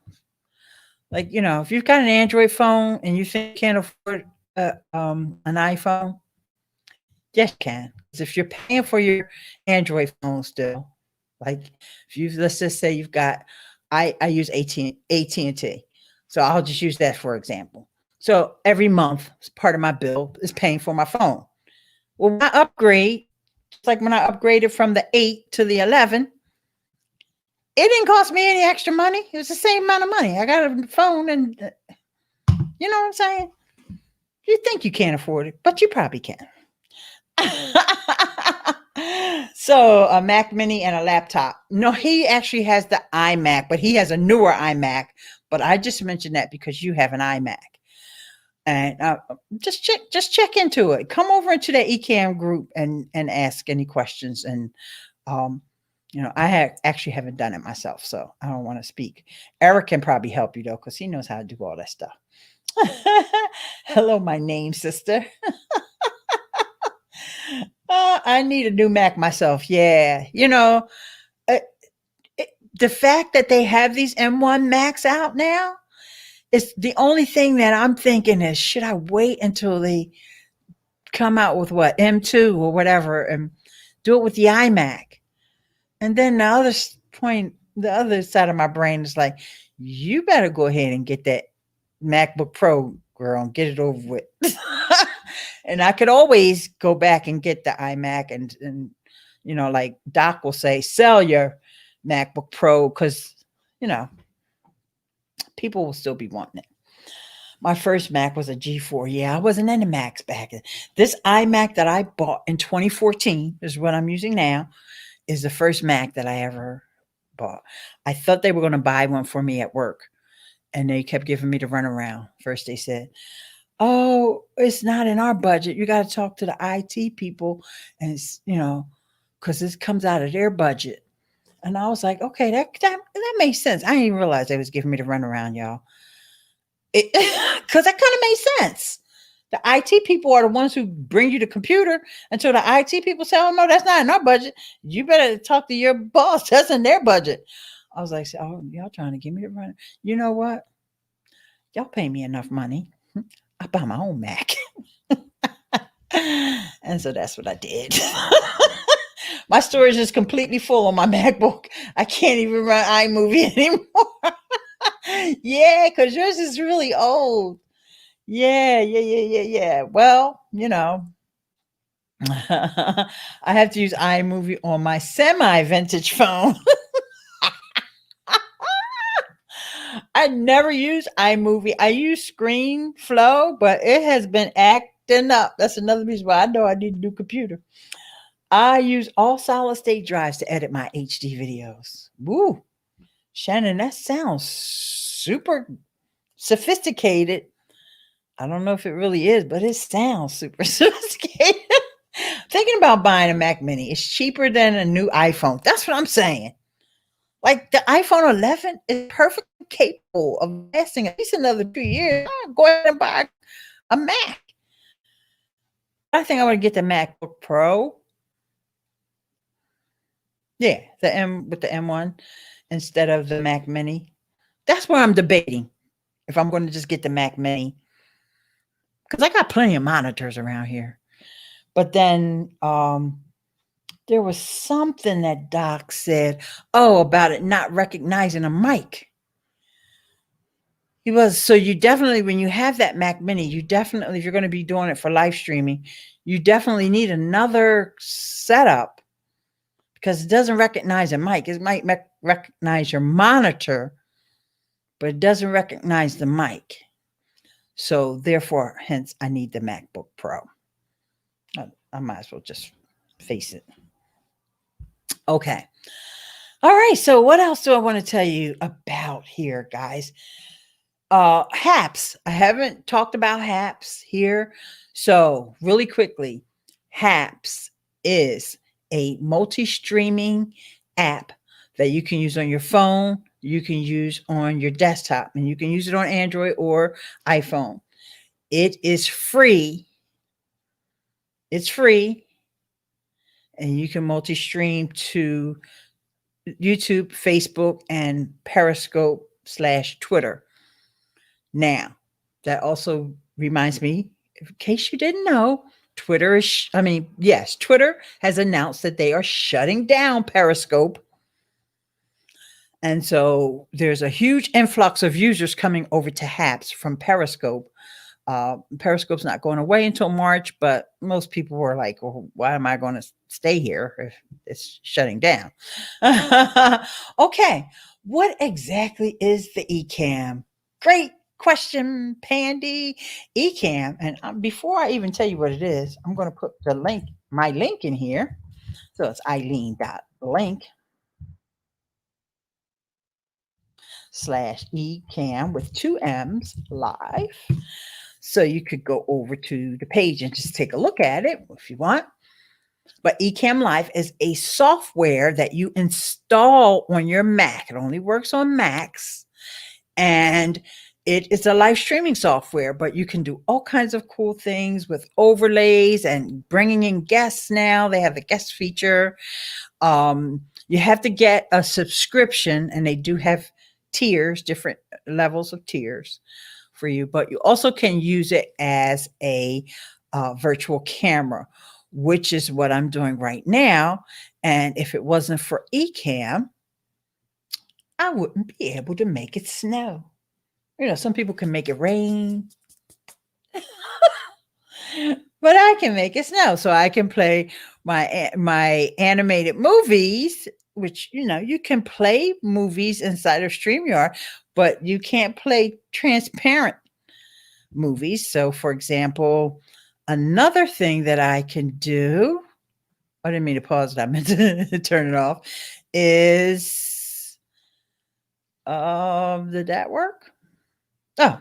Like, if you've got an Android phone and you think you can't afford an iPhone, yes, you can. Because if you're paying for your Android phone still, like let's just say you've got, I use AT&T. So I'll just use that for example. So every month, part of my bill is paying for my phone. Well, when I upgrade, it's like when I upgraded from the 8 to the 11, it didn't cost me any extra money. It was the same amount of money. I got a phone and, you know what I'm saying? You think you can't afford it, but you probably can. So a Mac Mini and a laptop. No, he actually has the iMac, but he has a newer iMac. But I just mentioned that because you have an iMac, and just check into it. Come over into the Ecamm group and ask any questions. And I actually haven't done it myself, so I don't want to speak. Eric can probably help you though, because he knows how to do all that stuff. Hello, my name sister. I need a new Mac myself. Yeah. The fact that they have these M1 Macs out now is the only thing that I'm thinking is, should I wait until they come out with what, M2 or whatever, and do it with the iMac? And then the other side of my brain is like, you better go ahead and get that MacBook Pro, girl, and get it over with. And I could always go back and get the iMac and like Doc will say, sell your MacBook Pro because, people will still be wanting it. My first Mac was a G4. Yeah, I wasn't into Macs back then. This iMac that I bought in 2014 is what I'm using now, is the first Mac that I ever bought. I thought they were going to buy one for me at work, and they kept giving me the runaround. First they said, oh, it's not in our budget. You got to talk to the IT people, and because this comes out of their budget. And I was like, okay, that makes sense. I didn't even realize they was giving me the runaround, y'all. Because that kind of makes sense. The IT people are the ones who bring you the computer until the IT people say, oh, no, that's not in our budget. You better talk to your boss. That's in their budget. I was like, oh, y'all trying to give me the run. You know what? Y'all pay me enough money. I buy my own Mac. And so that's what I did. My storage is completely full on my MacBook. I can't even run iMovie anymore. Yeah, because yours is really old. Yeah. Well, I have to use iMovie on my semi-vintage phone. I never use iMovie. I use ScreenFlow, but it has been acting up. That's another reason why I know I need a new computer. I use all solid state drives to edit my HD videos. Woo. Shannon, that sounds super sophisticated. I don't know if it really is, but it sounds super sophisticated. Thinking about buying a Mac Mini. It's cheaper than a new iPhone. That's what I'm saying. Like the iPhone 11 is perfectly capable of lasting at least another 2 years. I'll go ahead and buy a Mac. I think I want to get the MacBook Pro. Yeah, the M with the M1 instead of the Mac Mini. That's where I'm debating if I'm going to just get the Mac Mini. Because I got plenty of monitors around here. But then there was something that Doc said, about it not recognizing a mic. He was, so you definitely, when you have that Mac Mini, you definitely, if you're going to be doing it for live streaming, you definitely need another setup because it doesn't recognize a mic. It might recognize your monitor, but it doesn't recognize the mic. So therefore, hence, I need the MacBook Pro. I might as well just face it. Okay. All right. So what else do I want to tell you about here, guys? Haps. I haven't talked about Haps here. So really quickly, Haps is a multi-streaming app that you can use on your phone, you can use on your desktop, and you can use it on Android or iPhone. It is free. It's free. And you can multi-stream to YouTube, Facebook, and Periscope / Twitter. Now, that also reminds me, in case you didn't know, Twitter has announced that they are shutting down Periscope. And so there's a huge influx of users coming over to Haps from Periscope. Periscope's not going away until March, but most people were like, well, why am I going to stay here if it's shutting down? Okay. What exactly is the Ecamm? Great question, Pandy. Ecamm. And before I even tell you what it is, I'm going to put my link in here. So it's Eileen.link /Ecamm with 2 M's live. So you could go over to the page and just take a look at it if you want. But Ecamm Live is a software that you install on your Mac. It only works on Macs. And it is a live streaming software, but you can do all kinds of cool things with overlays and bringing in guests now. They have the guest feature. You have to get a subscription, and they do have tiers, different levels of tiers for you, but you also can use it as a virtual camera, which is what I'm doing right now. And if it wasn't for Ecamm, I wouldn't be able to make it snow. Some people can make it rain, but I can make it snow. So I can play my animated movies, which, you can play movies inside of Streamyard, but you can't play transparent movies. So, for example, another thing that I can do, I didn't mean to pause it, I meant to turn it off, is, did that work? Oh,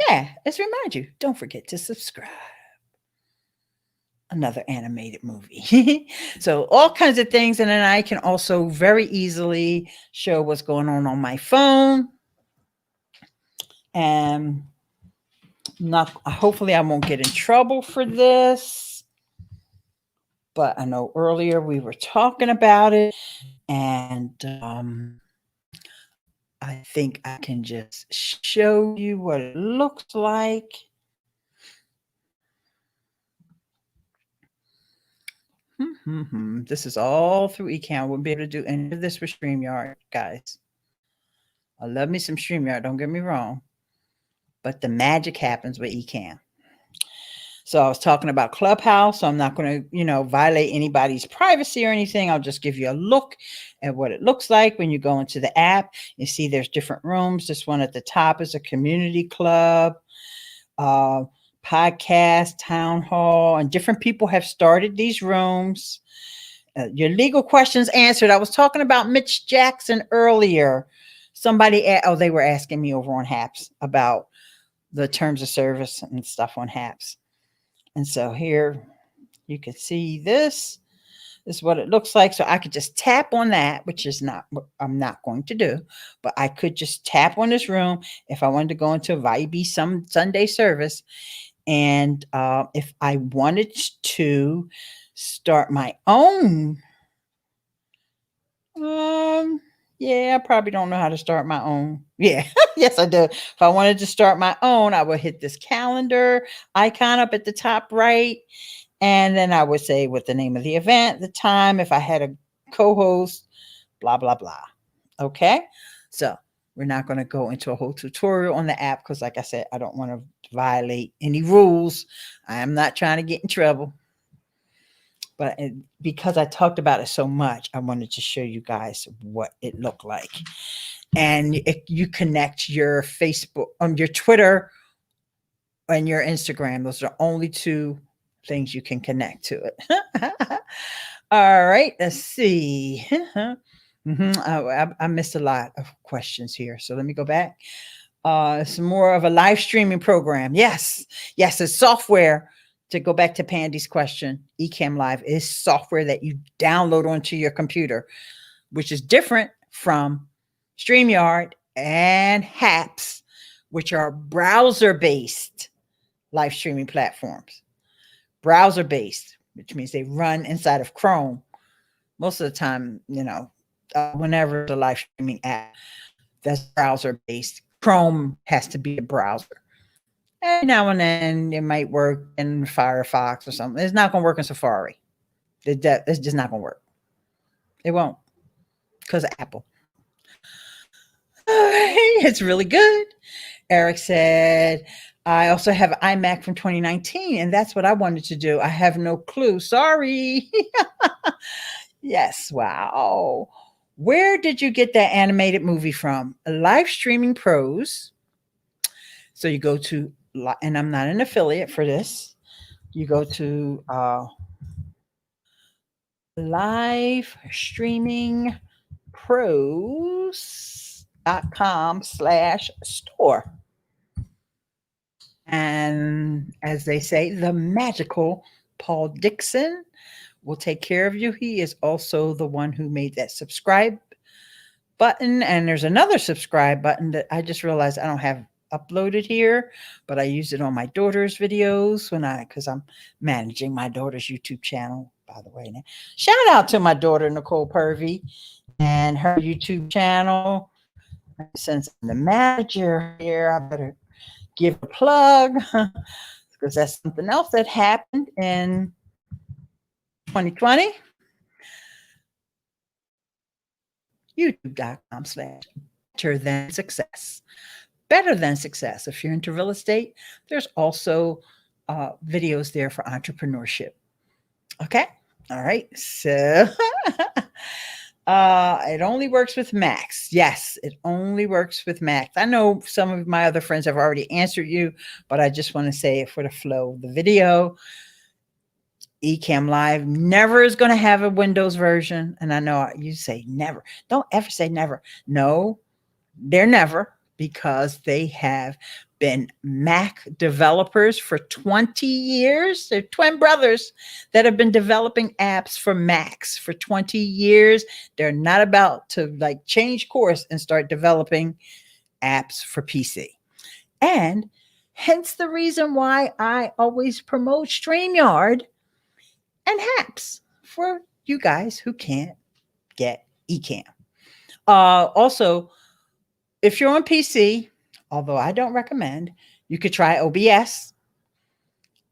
yeah, let's remind you, don't forget to subscribe. Another animated movie. So all kinds of things. And then I can also very easily show what's going on my phone. And not hopefully I won't get in trouble for this. But I know earlier we were talking about it, and I think I can just show you what it looks like. This is all through Ecamm. I wouldn't be able to do any of this with Streamyard, guys. I love me some Streamyard, don't get me wrong. But the magic happens with Ecamm. So I was talking about Clubhouse. So I'm not going to, violate anybody's privacy or anything. I'll just give you a look at what it looks like when you go into the app. You see there's different rooms. This one at the top is a community club, podcast, town hall, and different people have started these rooms. Your legal questions answered. I was talking about Mitch Jackson earlier. They were asking me over on HAPS about the terms of service and stuff on HAPS. And so here you can see this is what it looks like. So I could just tap on that, which is not what I'm not going to do, but I could just tap on this room if I wanted to go into VIB some Sunday service. And if I wanted to start my own, yeah, I probably don't know how to start my own. Yeah, yes, I do. If I wanted to start my own, I would hit this calendar icon up at the top right. And then I would say what the name of the event, the time, if I had a co-host, blah, blah, blah. Okay. So we're not going to go into a whole tutorial on the app because, like I said, I don't want to violate any rules. I am not trying to get in trouble. But because I talked about it so much, I wanted to show you guys what it looked like. And you connect your Facebook, your Twitter, and your Instagram. Those are the only two things you can connect to it. All right, let's see. I missed a lot of questions here. So let me go back. It's more of a live streaming program. Yes, it's software. To go back to Pandy's question, Ecamm Live is software that you download onto your computer, which is different from Streamyard and HAPS, which are browser-based live streaming platforms. Browser-based, which means they run inside of Chrome. Most of the time, whenever the live streaming app that's browser-based, Chrome has to be a browser. And now and then it might work in Firefox or something. It's not going to work in Safari. It's just not going to work. It won't because of Apple. It's really good. Eric said, I also have iMac from 2019, and that's what I wanted to do. I have no clue. Sorry. Yes. Wow. Where did you get that animated movie from? Live Streaming Pros. So you go to, and I'm not an affiliate for this. You go to live streaming pros.com/store. And as they say, the magical Paul Dixon will take care of you. He is also the one who made that subscribe button. And there's another subscribe button that I just realized I don't have uploaded here, but I use it on my daughter's videos because I'm managing my daughter's YouTube channel, by the way. Now, shout out to my daughter, Nicole Purvy, and her YouTube channel. Since I'm the manager here, I better give a plug because that's something else that happened in 2020. YouTube.com/better than success. Better than success. If you're into real estate, there's also videos there for entrepreneurship. Okay. All right. So it only works with Macs. Yes, it only works with Macs. I know some of my other friends have already answered you, but I just want to say it for the flow of the video. Ecamm Live never is going to have a Windows version. And I know you say never. Don't ever say never. No, they're never, because they have been Mac developers for 20 years. They're twin brothers that have been developing apps for Macs for 20 years. They're not about to change course and start developing apps for PC. And hence the reason why I always promote StreamYard and Haps for you guys who can't get Ecamm. Also, if you're on PC, although I don't recommend, you could try OBS.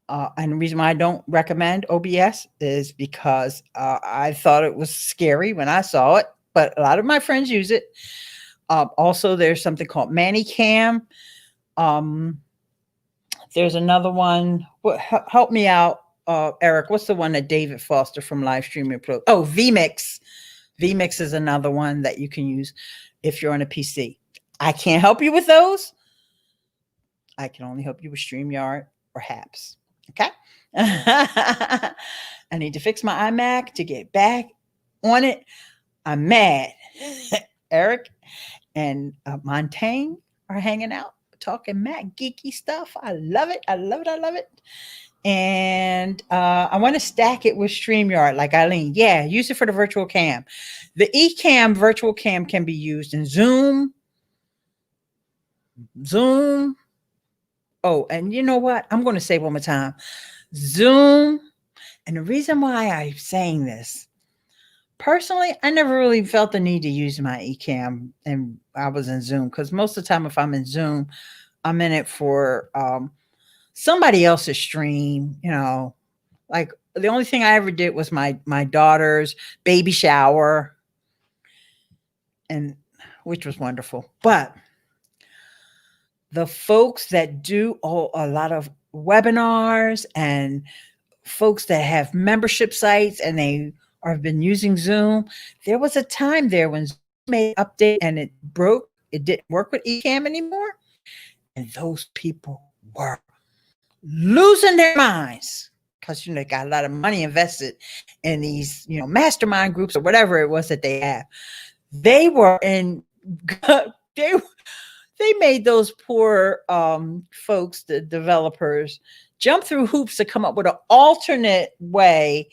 And the reason why I don't recommend OBS is because I thought it was scary when I saw it, but a lot of my friends use it. Also, there's something called Manicam. Um, there's another one. Help me out, Eric. What's the one that David Foster from Live Streaming Pro? Oh, vMix. vMix is another one that you can use if you're on a PC. I can't help you with those. I can only help you with StreamYard or Haps. Okay. I need to fix my iMac to get back on it. I'm mad. Eric and Montaigne are hanging out, talking Mac geeky stuff. I love it. I love it. I love it. And I want to stack it with StreamYard, like Eileen. Yeah, use it for the virtual cam. The Ecamm virtual cam can be used in Zoom. Oh, and you know what? I'm going to say one more time. Zoom. And the reason why I'm saying this, personally, I never really felt the need to use my Ecamm and I was in Zoom, because most of the time if I'm in Zoom, I'm in it for somebody else's stream, like the only thing I ever did was my daughter's baby shower, and which was wonderful. But the folks that do a lot of webinars and folks that have membership sites and they have been using Zoom, there was a time there when Zoom made an update and it broke. It didn't work with Ecamm anymore. And those people were losing their minds because, they got a lot of money invested in these, mastermind groups or whatever it was that they have. They were in, they made those poor folks, the developers, jump through hoops to come up with an alternate way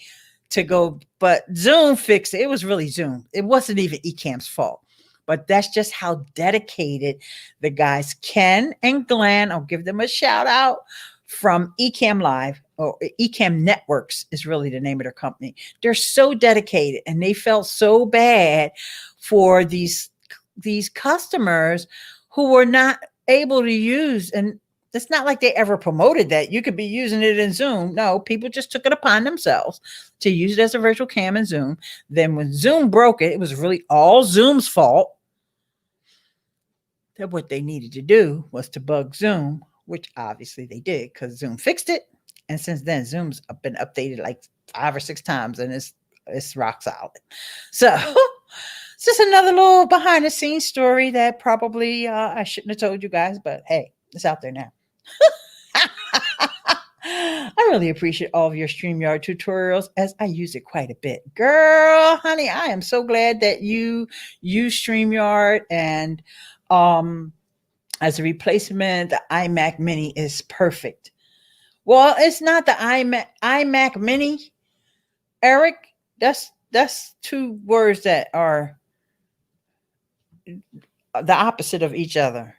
to go. But Zoom fixed it. It was really Zoom. It wasn't even Ecamm's fault. But that's just how dedicated the guys, Ken and Glenn, I'll give them a shout out, from Ecamm Live, or Ecamm Networks is really the name of their company. They're so dedicated, and they felt so bad for these customers who were not able to use, and it's not like they ever promoted that you could be using it in Zoom. No, people just took it upon themselves to use it as a virtual cam in Zoom. Then when Zoom broke it, it was really all Zoom's fault. That what they needed to do was to bug Zoom, which obviously they did because Zoom fixed it. And since then, Zoom's been updated like 5 or 6 times, and it's rock solid. So it's just another little behind the scenes story that probably I shouldn't have told you guys, but hey, it's out there now. I really appreciate all of your StreamYard tutorials, as I use it quite a bit. Girl, honey, I am so glad that you use StreamYard, and as a replacement, the iMac Mini is perfect. Well, it's not the iMac Mini, Eric. That's 2 words that are the opposite of each other.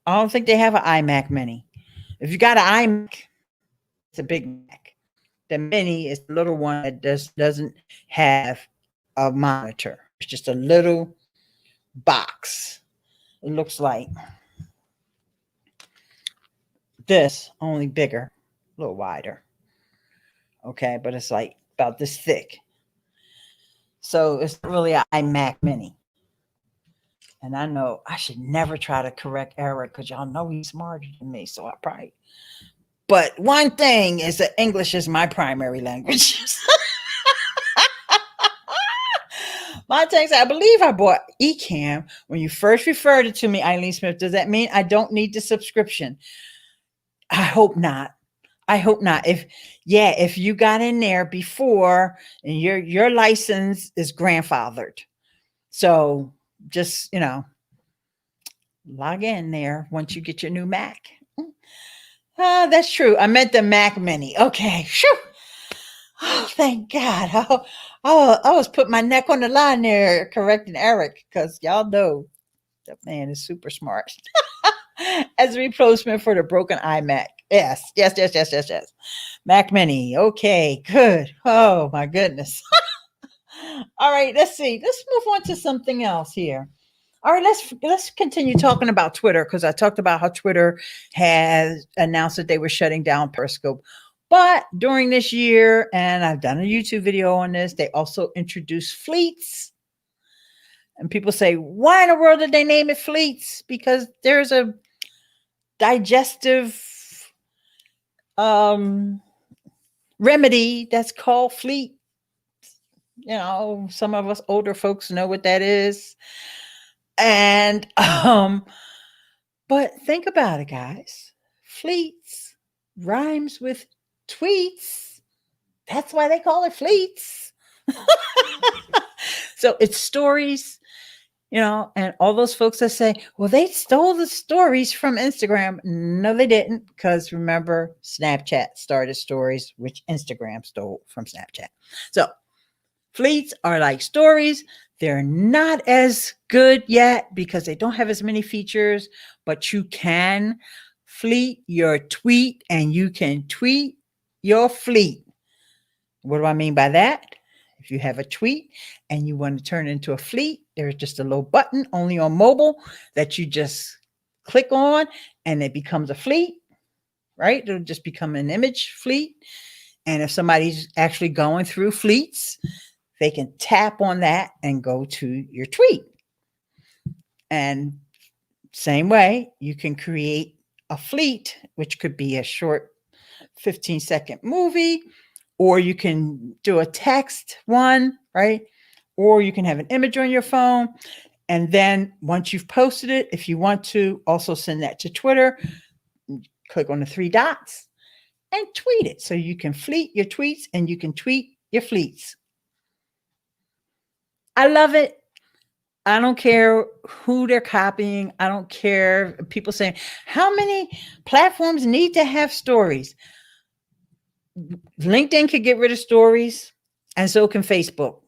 I don't think they have an iMac Mini. If you got an iMac, it's a big Mac. The Mini is the little one that doesn't have a monitor. It's just a little box. It looks like this, only bigger, a little wider. Okay, but it's like about this thick. So it's really an iMac Mini. And I know I should never try to correct Eric, because y'all know he's smarter than me. So I probably. But one thing is that English is my primary language. My tanks, I believe I bought Ecamm when you first referred it to me, Eileen Smith. Does that mean I don't need the subscription? I hope not. I hope not. If you got in there before and your license is grandfathered. So just, log in there once you get your new Mac. That's true. I meant the Mac Mini. Okay. Shoo. Oh, thank God. I was putting my neck on the line there correcting Eric, because y'all know that man is super smart. As a replacement for the broken iMac. Yes, yes, yes, yes, yes, yes. Mac Mini. Okay, good. Oh my goodness. All right, let's see. Let's move on to something else here. All right, let's continue talking about Twitter because I talked about how Twitter has announced that they were shutting down Periscope. But during this year, and I've done a YouTube video on this, they also introduced fleets. And people say, why in the world did they name it fleets? Because there's a digestive um, remedy that's called fleet. Some of us older folks know what that is. And but think about it, guys. Fleets rhymes with tweets. That's why they call it fleets. So it's stories, and all those folks that say, well, they stole the stories from Instagram. No, they didn't. Because remember, Snapchat started stories, which Instagram stole from Snapchat. So fleets are like stories. They're not as good yet because they don't have as many features, but you can fleet your tweet and you can tweet your fleet. What do I mean by that? If you have a tweet and you want to turn it into a fleet, there's just a little button only on mobile that you just click on and it becomes a fleet, right? It'll just become an image fleet. And if somebody's actually going through fleets, they can tap on that and go to your tweet. And same way, you can create a fleet, which could be a short 15-second movie, or you can do a text one, right? Or you can have an image on your phone. And then once you've posted it, if you want to also send that to Twitter, click on the three dots and tweet it. So you can fleet your tweets and you can tweet your fleets. I love it. I don't care who they're copying. I don't care. People saying, how many platforms need to have stories? LinkedIn could get rid of stories, and so can Facebook.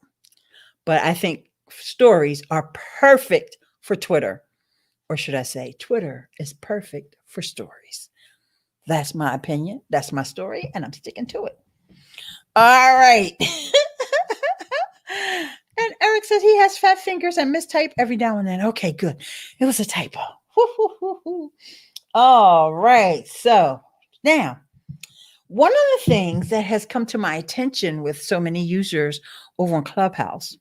But I think stories are perfect for Twitter. Or should I say, Twitter is perfect for stories. That's my opinion. That's my story, and I'm sticking to it. All right. And Eric says he has fat fingers and mistype every now and then. Okay, good. It was a typo. All right. So now, one of the things that has come to my attention with so many users over on Clubhouse,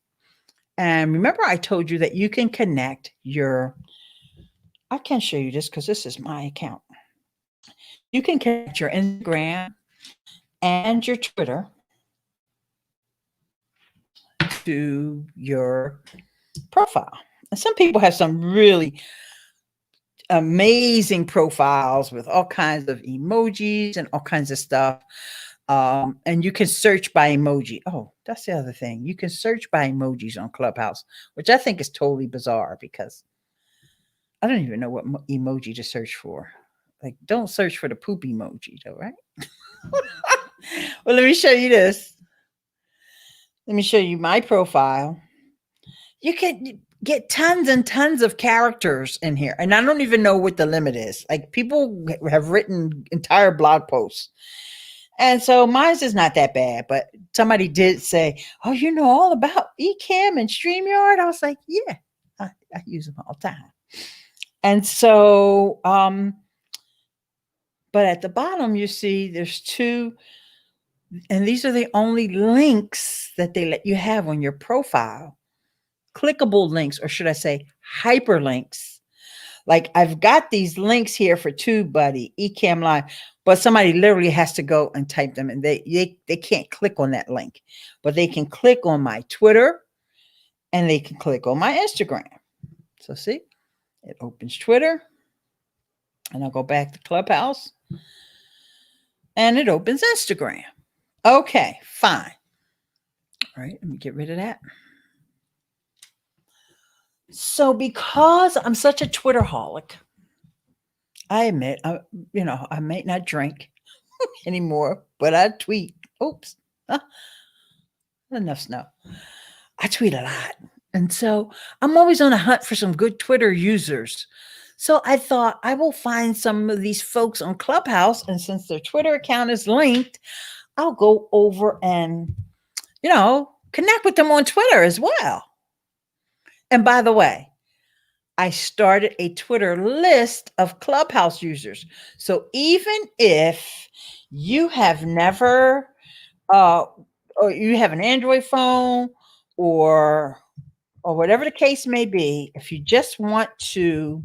and remember I told you that you can connect I can't show you this because this is my account. You can connect your Instagram and your Twitter to your profile. And some people have some really amazing profiles with all kinds of emojis and all kinds of stuff. And you can search by emoji. Oh, that's the other thing. You can search by emojis on Clubhouse, which I think is totally bizarre because I don't even know what emoji to search for. Like, don't search for the poop emoji though, right? Well, let me show you this. Let me show you my profile. You can get tons and tons of characters in here. And I don't even know what the limit is. Like, people have written entire blog posts. And so mine's is not that bad, but somebody did say, oh, you know all about Ecamm and Streamyard? I was like, yeah, I use them all the time. And so, but at the bottom, you see there's two, and these are the only links that they let you have on your profile. Clickable links, or should I say hyperlinks. Like, I've got these links here for TubeBuddy, Ecamm Live, but somebody literally has to go and type them, and they can't click on that link, but they can click on my Twitter and they can click on my Instagram. So see, it opens Twitter, and I'll go back to Clubhouse, and it opens Instagram. Okay, fine. All right, let me get rid of that. So because I'm such a Twitterholic, I admit, I may not drink anymore, but I tweet. Oops. Enough snow. I tweet a lot. And so I'm always on a hunt for some good Twitter users. So I thought I will find some of these folks on Clubhouse, and since their Twitter account is linked, I'll go over and, connect with them on Twitter as well. And by the way, I started a Twitter list of Clubhouse users. So even if you have never, uh, or you have an Android phone, or whatever the case may be, if you just want to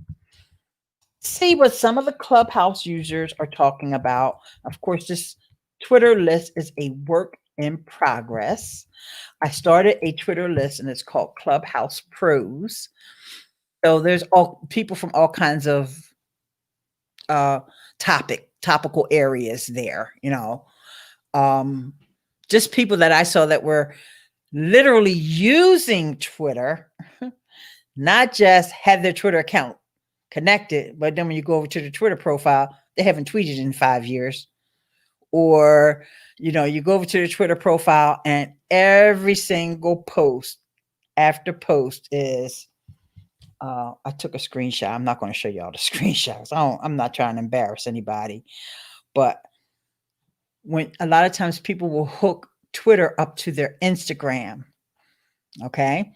see what some of the Clubhouse users are talking about, of course, this Twitter list is a work in progress. I started a Twitter list and it's called Clubhouse Pros. So there's all people from all kinds of uh topical areas there, Um just people that I saw that were literally using Twitter, not just have their Twitter account connected, but then when you go over to the Twitter profile, they haven't tweeted in 5 years. Or, you go over to the Twitter profile and every single post after post is, I took a screenshot. I'm not going to show you all the screenshots. I'm not trying to embarrass anybody, but when a lot of times people will hook Twitter up to their Instagram. Okay.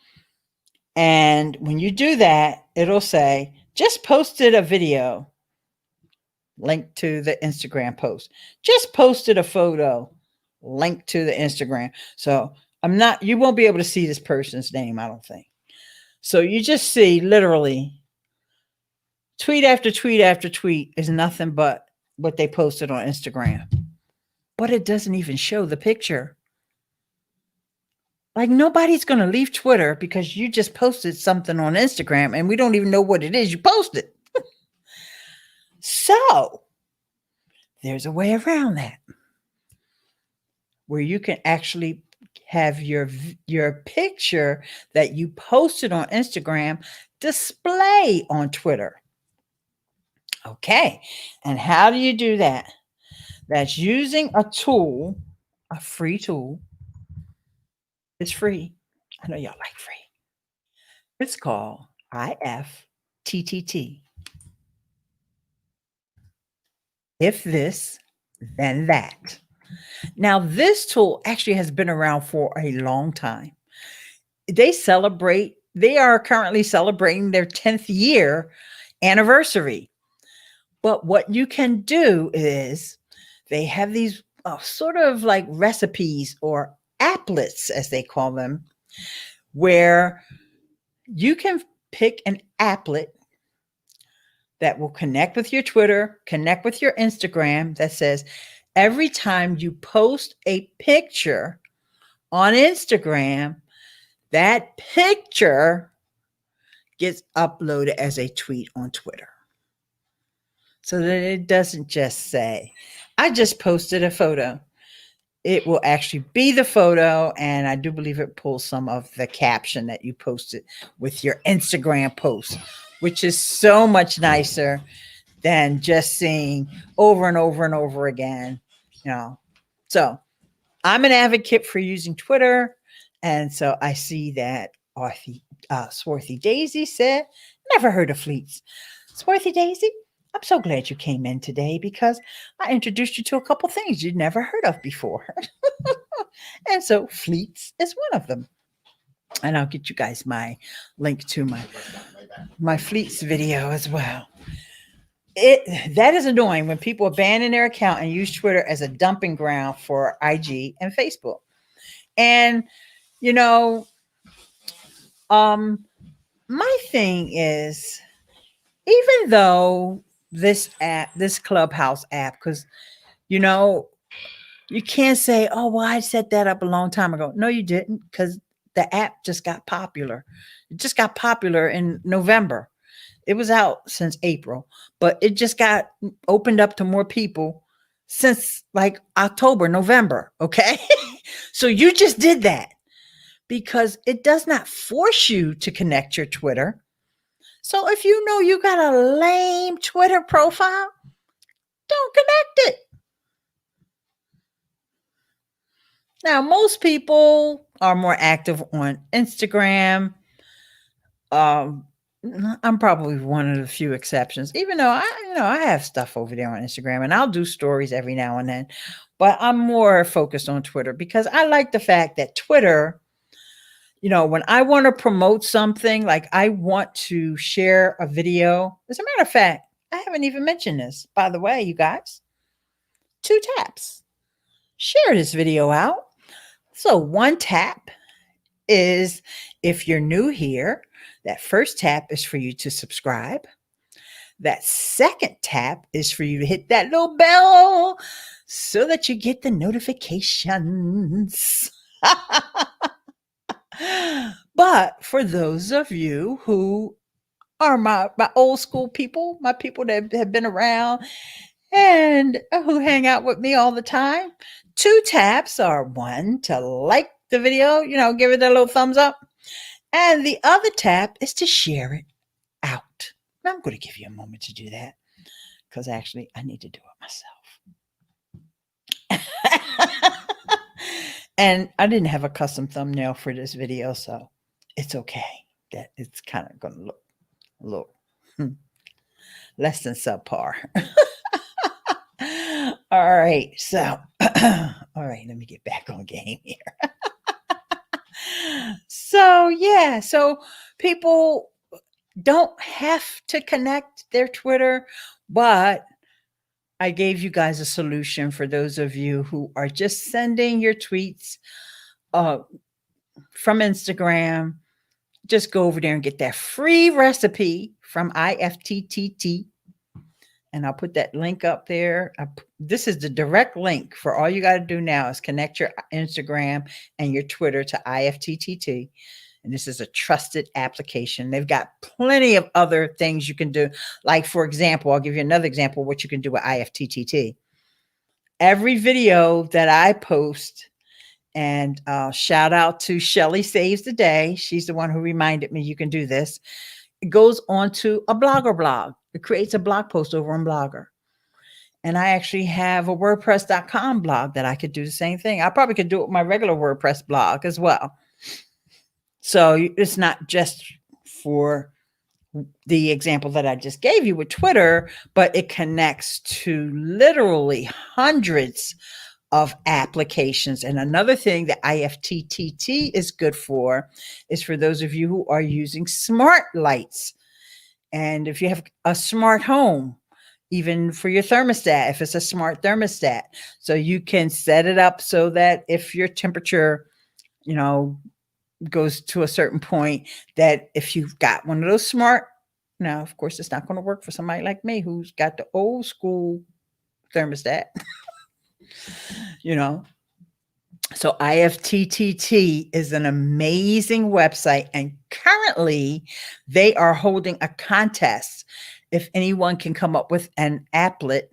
And when you do that, it'll say, just posted a video, link to the Instagram post. Just posted a photo, link to the Instagram. So you won't be able to see this person's name, I don't think. So you just see literally tweet after tweet after tweet is nothing but what they posted on Instagram. But it doesn't even show the picture. Like nobody's going to leave Twitter because you just posted something on Instagram and we don't even know what it is you posted. So there's a way around that where you can actually have your picture that you posted on Instagram display on Twitter. Okay. And how do you do that? That's using a tool, a free tool. It's free. I know y'all like free. It's called IFTTT. If this, then that. Now, this tool actually has been around for a long time. They are currently celebrating their 10th year anniversary. But what you can do is they have these sort of like recipes or applets, as they call them, where you can pick an applet that will connect with your Twitter, connect with your Instagram, that says every time you post a picture on Instagram, that picture gets uploaded as a tweet on Twitter. So that it doesn't just say, I just posted a photo. It will actually be the photo. And I do believe it pulls some of the caption that you posted with your Instagram post, which is so much nicer than just seeing over and over and over again. So I'm an advocate for using Twitter. And so I see that Swarthy Daisy said, never heard of fleets. Swarthy Daisy, I'm so glad you came in today because I introduced you to a couple things you'd never heard of before. And so fleets is one of them. And I'll get you guys my link to my fleets video as well. That is annoying when people abandon their account and use Twitter as a dumping ground for IG and Facebook. And my thing is, even though this Clubhouse app, because you can't say, oh, well, I set that up a long time ago. No, you didn't, because the app just got popular. It just got popular in November. It was out since April, but it just got opened up to more people since like October, November. Okay. So you just did that because it does not force you to connect your Twitter. So if you know you got a lame Twitter profile, don't connect it. Now, most people are more active on Instagram. I'm probably one of the few exceptions, even though I have stuff over there on Instagram and I'll do stories every now and then, but I'm more focused on Twitter because I like the fact that Twitter, when I want to promote something, like I want to share a video. As a matter of fact, I haven't even mentioned this, by the way, you guys. 2 taps. Share this video out. So, 1 tap is if you're new here, that first tap is for you to subscribe. That second tap is for you to hit that little bell so that you get the notifications. But for those of you who are my old school people, my people that have been around and who hang out with me all the time, 2 taps are one to like the video, give it a little thumbs up. And the other tap is to share it out. Now, I'm going to give you a moment to do that because actually I need to do it myself. And I didn't have a custom thumbnail for this video, so it's okay that it's kind of going to look a little less than subpar. All right. So, all right, let me get back on game here. So, yeah. So, people don't have to connect their Twitter, but I gave you guys a solution for those of you who are just sending your tweets from Instagram. Just go over there and get that free recipe from IFTTT. And I'll put that link up there. This is the direct link for all you got to do now is connect your Instagram and your Twitter to IFTTT. And this is a trusted application. They've got plenty of other things you can do. Like, for example, I'll give you another example of what you can do with IFTTT. Every video that I post, and shout out to Shelly Saves the Day. She's the one who reminded me you can do this. It goes onto a Blogger blog. It creates a blog post over on Blogger. And I actually have a WordPress.com blog that I could do the same thing. I probably could do it with my regular WordPress blog as well. So it's not just for the example that I just gave you with Twitter, but it connects to literally hundreds of applications. And another thing that IFTTT is good for is for those of you who are using smart lights. And if you have a smart home, even for your thermostat, if it's a smart thermostat, so you can set it up so that if your temperature, goes to a certain point, that if you've got one of those smart, now, of course, it's not going to work for somebody like me who's got the old school thermostat, So IFTTT is an amazing website, and currently they are holding a contest. If anyone can come up with an applet,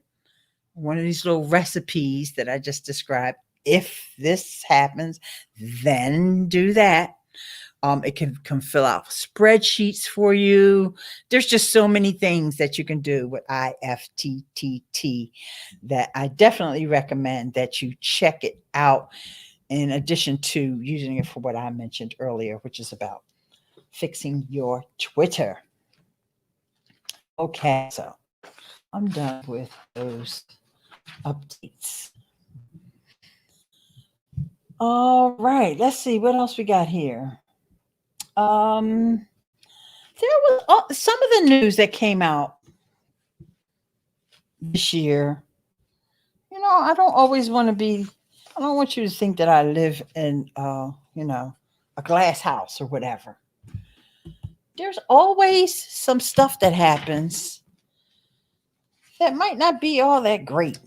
one of these little recipes that I just described, if this happens, then do that. It can fill out spreadsheets for you. There's just so many things that you can do with IFTTT that I definitely recommend that you check it out, in addition to using it for what I mentioned earlier, which is about fixing your Twitter. Okay, so I'm done with those updates. All right, let's see what else we got here. There was some of the news that came out this year. I don't always want to be. I don't want you to think that I live in, a glass house or whatever. There's always some stuff that happens that might not be all that great.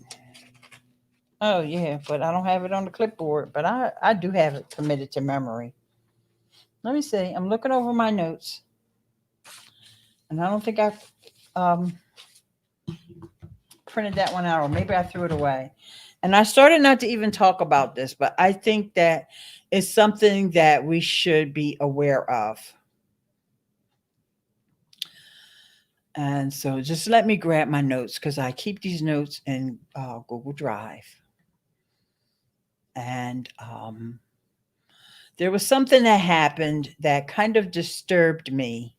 Oh yeah, but I don't have it on the clipboard. But I do have it committed to memory. Let me see. I'm looking over my notes, and I don't think I printed that one out, or maybe I threw it away. And I started not to even talk about this, but I think that it's something that we should be aware of. And so just let me grab my notes, because I keep these notes in Google Drive. And there was something that happened that kind of disturbed me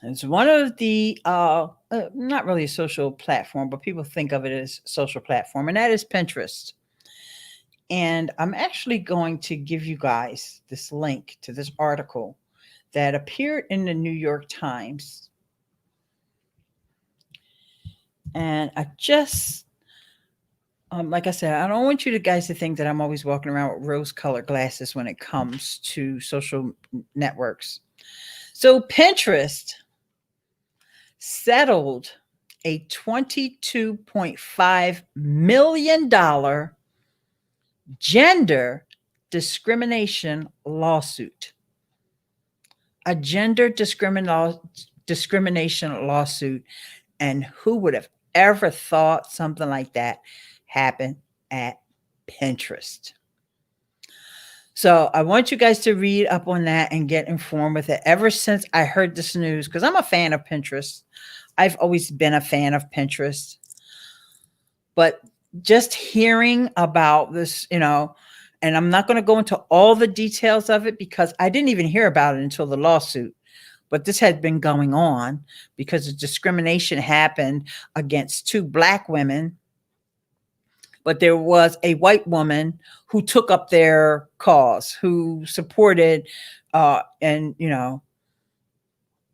It's one of the not really a social platform, but people think of it as social platform, and that is Pinterest. And I'm actually going to give you guys this link to this article that appeared in the New York Times. And I just, like I said, I don't want you guys to think that I'm always walking around with rose colored glasses when it comes to social networks. So, Pinterest settled a $22.5 million gender discrimination lawsuit. A gender discrimination lawsuit. And who would have ever thought something like that happened at Pinterest? So I want you guys to read up on that and get informed with it. Ever since I heard this news, because I'm a fan of Pinterest, I've always been a fan of Pinterest. But just hearing about this, and I'm not going to go into all the details of it because I didn't even hear about it until the lawsuit. But this had been going on because the discrimination happened against two Black women. But there was a white woman who took up their cause, who supported and,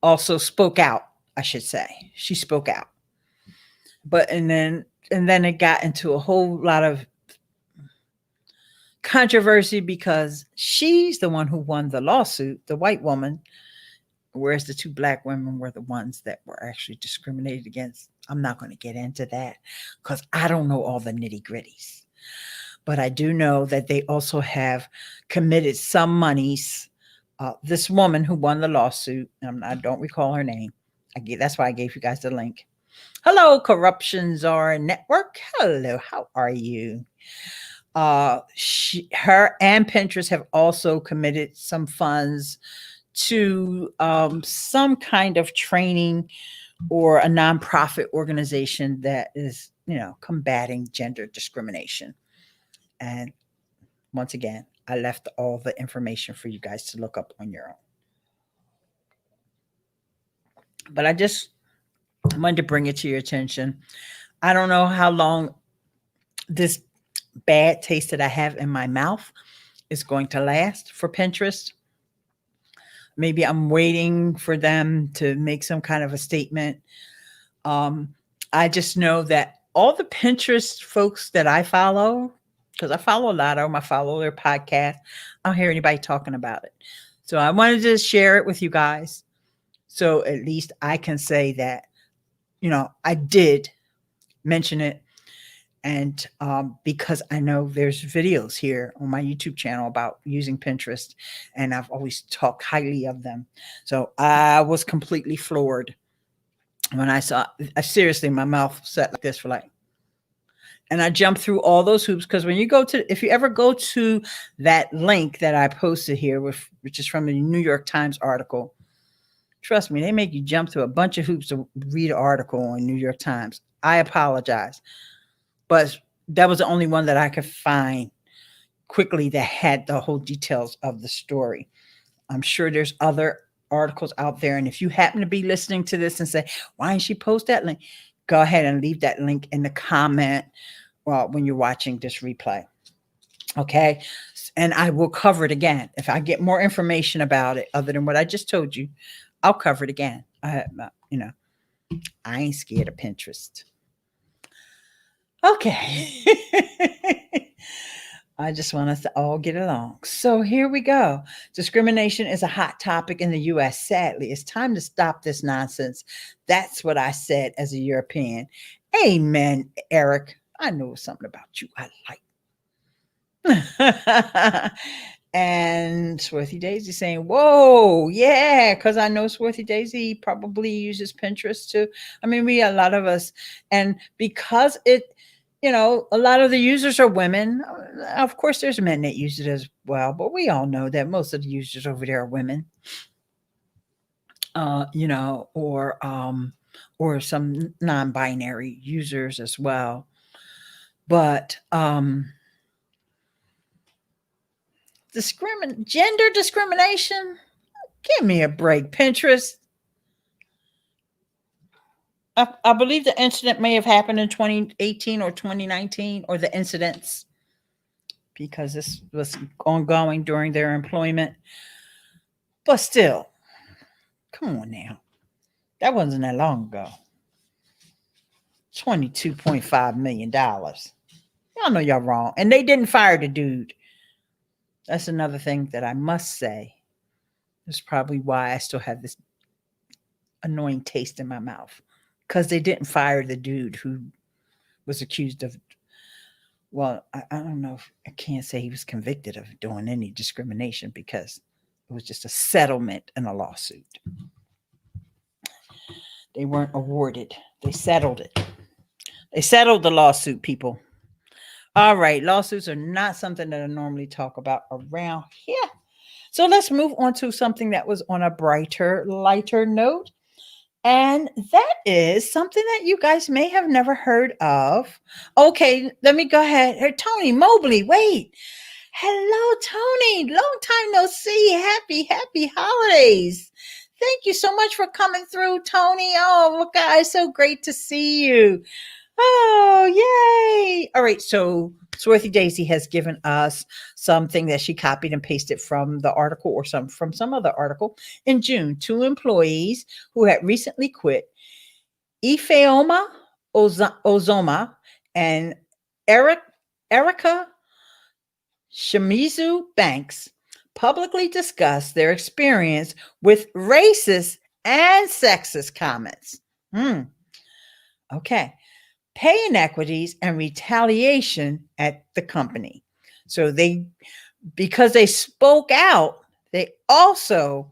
also spoke out, I should say. She spoke out. But and then it got into a whole lot of controversy because she's the one who won the lawsuit, the white woman, whereas the two Black women were the ones that were actually discriminated against. I'm not going to get into that because I don't know all the nitty gritties. But I do know that they also have committed some monies. This woman who won the lawsuit, I don't recall her name. That's why I gave you guys the link. Hello, Corruption Czar Network. Hello, how are you? Her and Pinterest have also committed some funds to some kind of training or a nonprofit organization that is, combating gender discrimination. And once again, I left all the information for you guys to look up on your own. But I just wanted to bring it to your attention. I don't know how long this bad taste that I have in my mouth is going to last for Pinterest. Maybe I'm waiting for them to make some kind of a statement. I just know that all the Pinterest folks that I follow, because I follow a lot of them, I follow their podcast, I don't hear anybody talking about it. So I wanted to share it with you guys. So at least I can say that, I did mention it. And because I know there's videos here on my YouTube channel about using Pinterest, and I've always talked highly of them. So I was completely floored when I saw, seriously, my mouth set like this and I jumped through all those hoops because if you ever go to that link that I posted here, which is from the New York Times article, trust me, they make you jump through a bunch of hoops to read an article on New York Times. I apologize. But that was the only one that I could find quickly that had the whole details of the story. I'm sure there's other articles out there. And if you happen to be listening to this and say, why didn't she post that link? Go ahead and leave that link in the comment when you're watching this replay. Okay. And I will cover it again. If I get more information about it, other than what I just told you, I'll cover it again. I ain't scared of Pinterest. Okay. I just want us to all get along. So here we go. Discrimination is a hot topic in the U.S. Sadly, it's time to stop this nonsense. That's what I said as a European. Amen, Eric. I know something about you I like. And Swarthy Daisy saying, whoa, yeah, because I know Swarthy Daisy probably uses Pinterest too. I mean, a lot of us, and because a lot of the users are women. Of course, there's men that use it as well, but we all know that most of the users over there are women. Or some non-binary users as well. But gender discrimination? Give me a break, Pinterest. I believe the incident may have happened in 2018 or 2019, or the incidents, because this was ongoing during their employment. But still, come on now. That wasn't that long ago. $22.5 million. Y'all know y'all wrong. And they didn't fire the dude. That's another thing that I must say. That's probably why I still have this annoying taste in my mouth. Because they didn't fire the dude who was accused of, well, I don't know if I can't say he was convicted of doing any discrimination, because it was just a settlement in a lawsuit. They weren't awarded. They settled it. They settled the lawsuit, people. All right. Lawsuits are not something that I normally talk about around here. So let's move on to something that was on a brighter, lighter note. And that is something that you guys may have never heard of. Okay, let me go ahead. Hey, Tony Mobley, wait. Hello, Tony. Long time no see. Happy holidays. Thank you so much for coming through, Tony. Oh, guys, so great to see you. Oh, yay. All right, so Swarthy Daisy has given us something that she copied and pasted from the article, or from some other article. In June, 2 employees who had recently quit, Ifeoma Ozoma and Erica Shimizu Banks, publicly discussed their experience with racist and sexist comments. Okay. Pay inequities and retaliation at the company. So because they spoke out, they also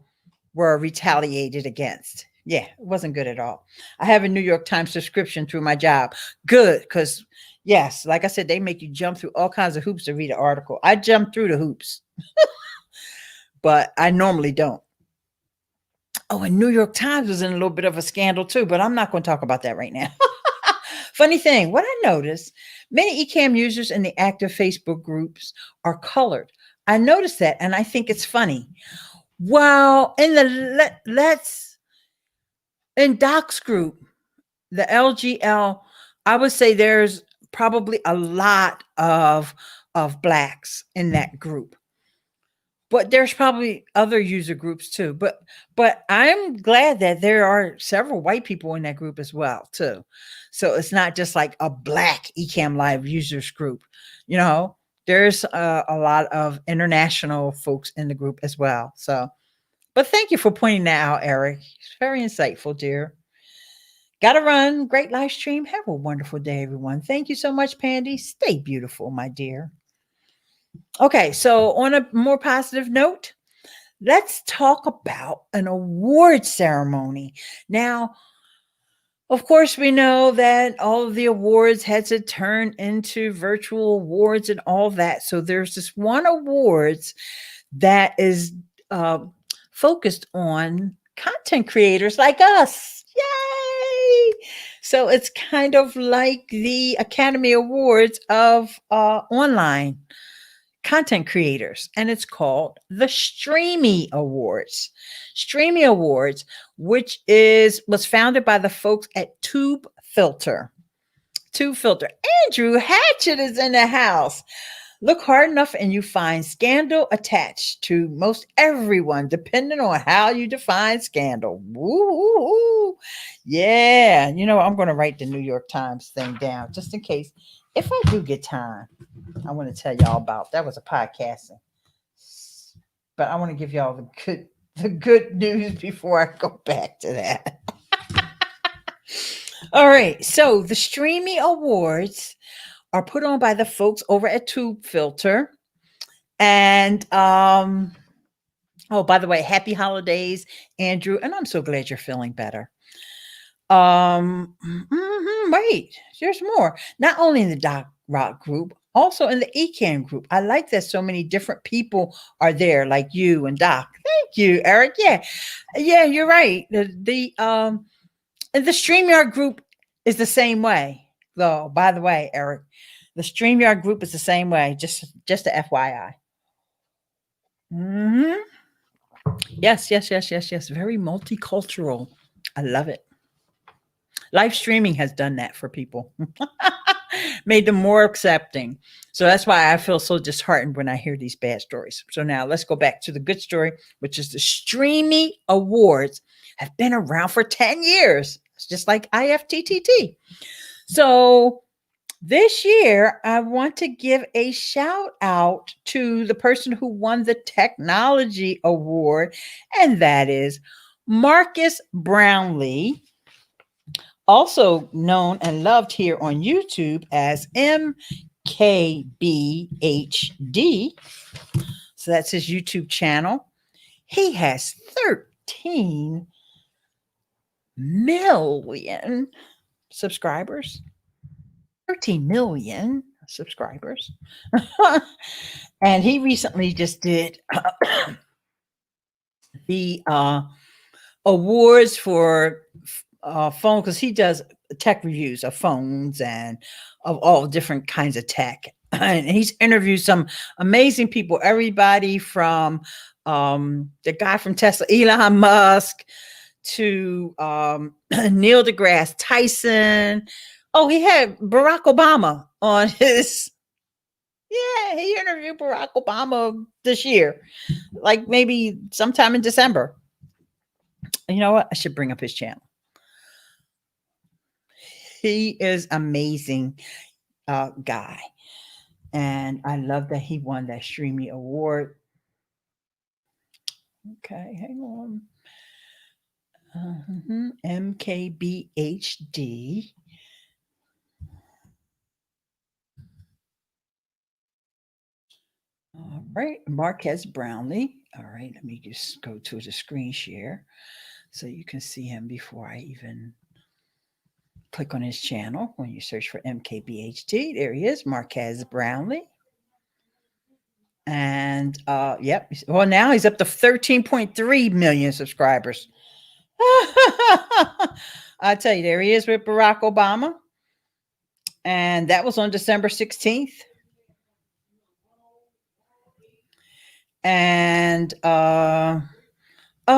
were retaliated against. Yeah, it wasn't good at all. I have a New York Times subscription through my job. Good, because yes, like I said, they make you jump through all kinds of hoops to read an article. I jump through the hoops, but I normally don't. Oh, and New York Times was in a little bit of a scandal too, but I'm not going to talk about that right now. Funny thing, what I noticed, many Ecamm users in the active Facebook groups are colored. I noticed that, and I think it's funny. Well, in the in Doc's group, the LGL, I would say there's probably a lot of blacks in that group. But there's probably other user groups too. But I'm glad that there are several white people in that group as well too. So it's not just like a black Ecamm Live users group. You know, there's a lot of international folks in the group as well. So, but thank you for pointing that out, Eric. It's very insightful, dear. Gotta run. Great live stream. Have a wonderful day, everyone. Thank you so much, Pandy. Stay beautiful, my dear. Okay, so on a more positive note, let's talk about an award ceremony. Now, of course, we know that all of the awards had to turn into virtual awards and all that. So there's this one awards that is focused on content creators like us. Yay! So it's kind of like the Academy Awards of online content creators, and it's called the Streamy Awards. Streamy Awards, which was founded by the folks at Tube Filter. Tube Filter. Andrew Hatchett is in the house. Look hard enough and you find scandal attached to most everyone, depending on how you define scandal. Woo! Yeah, I'm going to write the New York Times thing down just in case. If I do get time, I want to tell y'all about that. Was a podcasting, but I want to give y'all the good news before I go back to that. All right, so the Streamy Awards are put on by the folks over at Tube Filter, and oh, by the way, happy holidays, Andrew, and I'm so glad you're feeling better. Wait, there's more. Not only in the Doc Rock group, also in the Ecamm group. I like that so many different people are there, like you and Doc. Thank you, Eric. Yeah, you're right. The Streamyard group is the same way, though. By the way, Eric, the Streamyard group is the same way. Just a FYI. Yes. Very multicultural. I love it. Live streaming has done that for people, made them more accepting. So that's why I feel so disheartened when I hear these bad stories. So now let's go back to the good story, which is the Streamy Awards have been around for 10 years. It's just like IFTTT. So this year, I want to give a shout out to the person who won the Technology Award, and that is Marcus Brownlee, also known and loved here on YouTube as MKBHD. So that's his YouTube channel. He has 13 million subscribers. 13 million subscribers. And he recently just did the awards for phone, because he does tech reviews of phones and of all different kinds of tech. And he's interviewed some amazing people, everybody from the guy from Tesla, Elon Musk, to Neil deGrasse Tyson. Oh, he had Barack Obama on his. Yeah, he interviewed Barack Obama this year, like maybe sometime in December. You know what? I should bring up his channel. He is amazing guy. And I love that he won that Streamy Award. Okay, hang on. MKBHD. All right, Marquez Brownlee. All right, let me just go to the screen share so you can see him before I even click on his channel. When you search for MKBHD, there he is, Marquez Brownlee. And yep, well, now he's up to 13.3 million subscribers. I tell you, there he is with Barack Obama. And that was on December 16th. And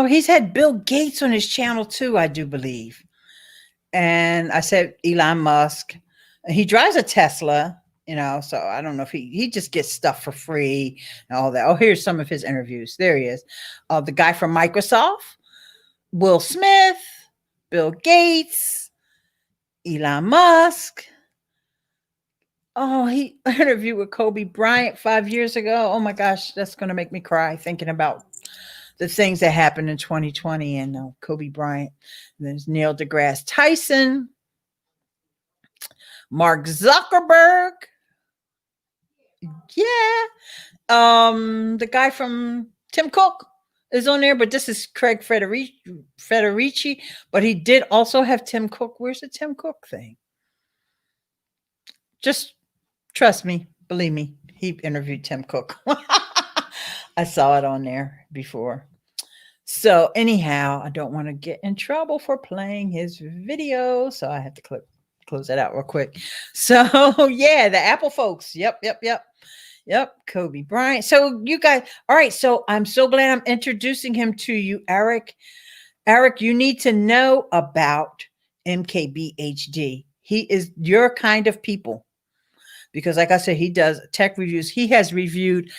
he's had Bill Gates on his channel too, I do believe. And I said Elon Musk. He drives a Tesla, so I don't know if he just gets stuff for free and all that. Oh, here's some of his interviews. There he is. The guy from Microsoft, Will Smith, Bill Gates, Elon Musk. Oh, he interviewed with Kobe Bryant 5 years ago. Oh my gosh, that's going to make me cry thinking about the things that happened in 2020 and Kobe Bryant. There's Neil deGrasse Tyson, Mark Zuckerberg. Yeah. The guy from Tim Cook is on there, but this is Craig Federici, but he did also have Tim Cook. Where's the Tim Cook thing? Just trust me, believe me, he interviewed Tim Cook. I saw it on there before. So anyhow, I don't want to get in trouble for playing his video, so I have to close that out real quick. So yeah, the Apple folks. Yep. Kobe Bryant. So you guys, all right. So I'm so glad I'm introducing him to you, Eric. Eric, you need to know about MKBHD. He is your kind of people. Because like I said, he does tech reviews. He has reviewed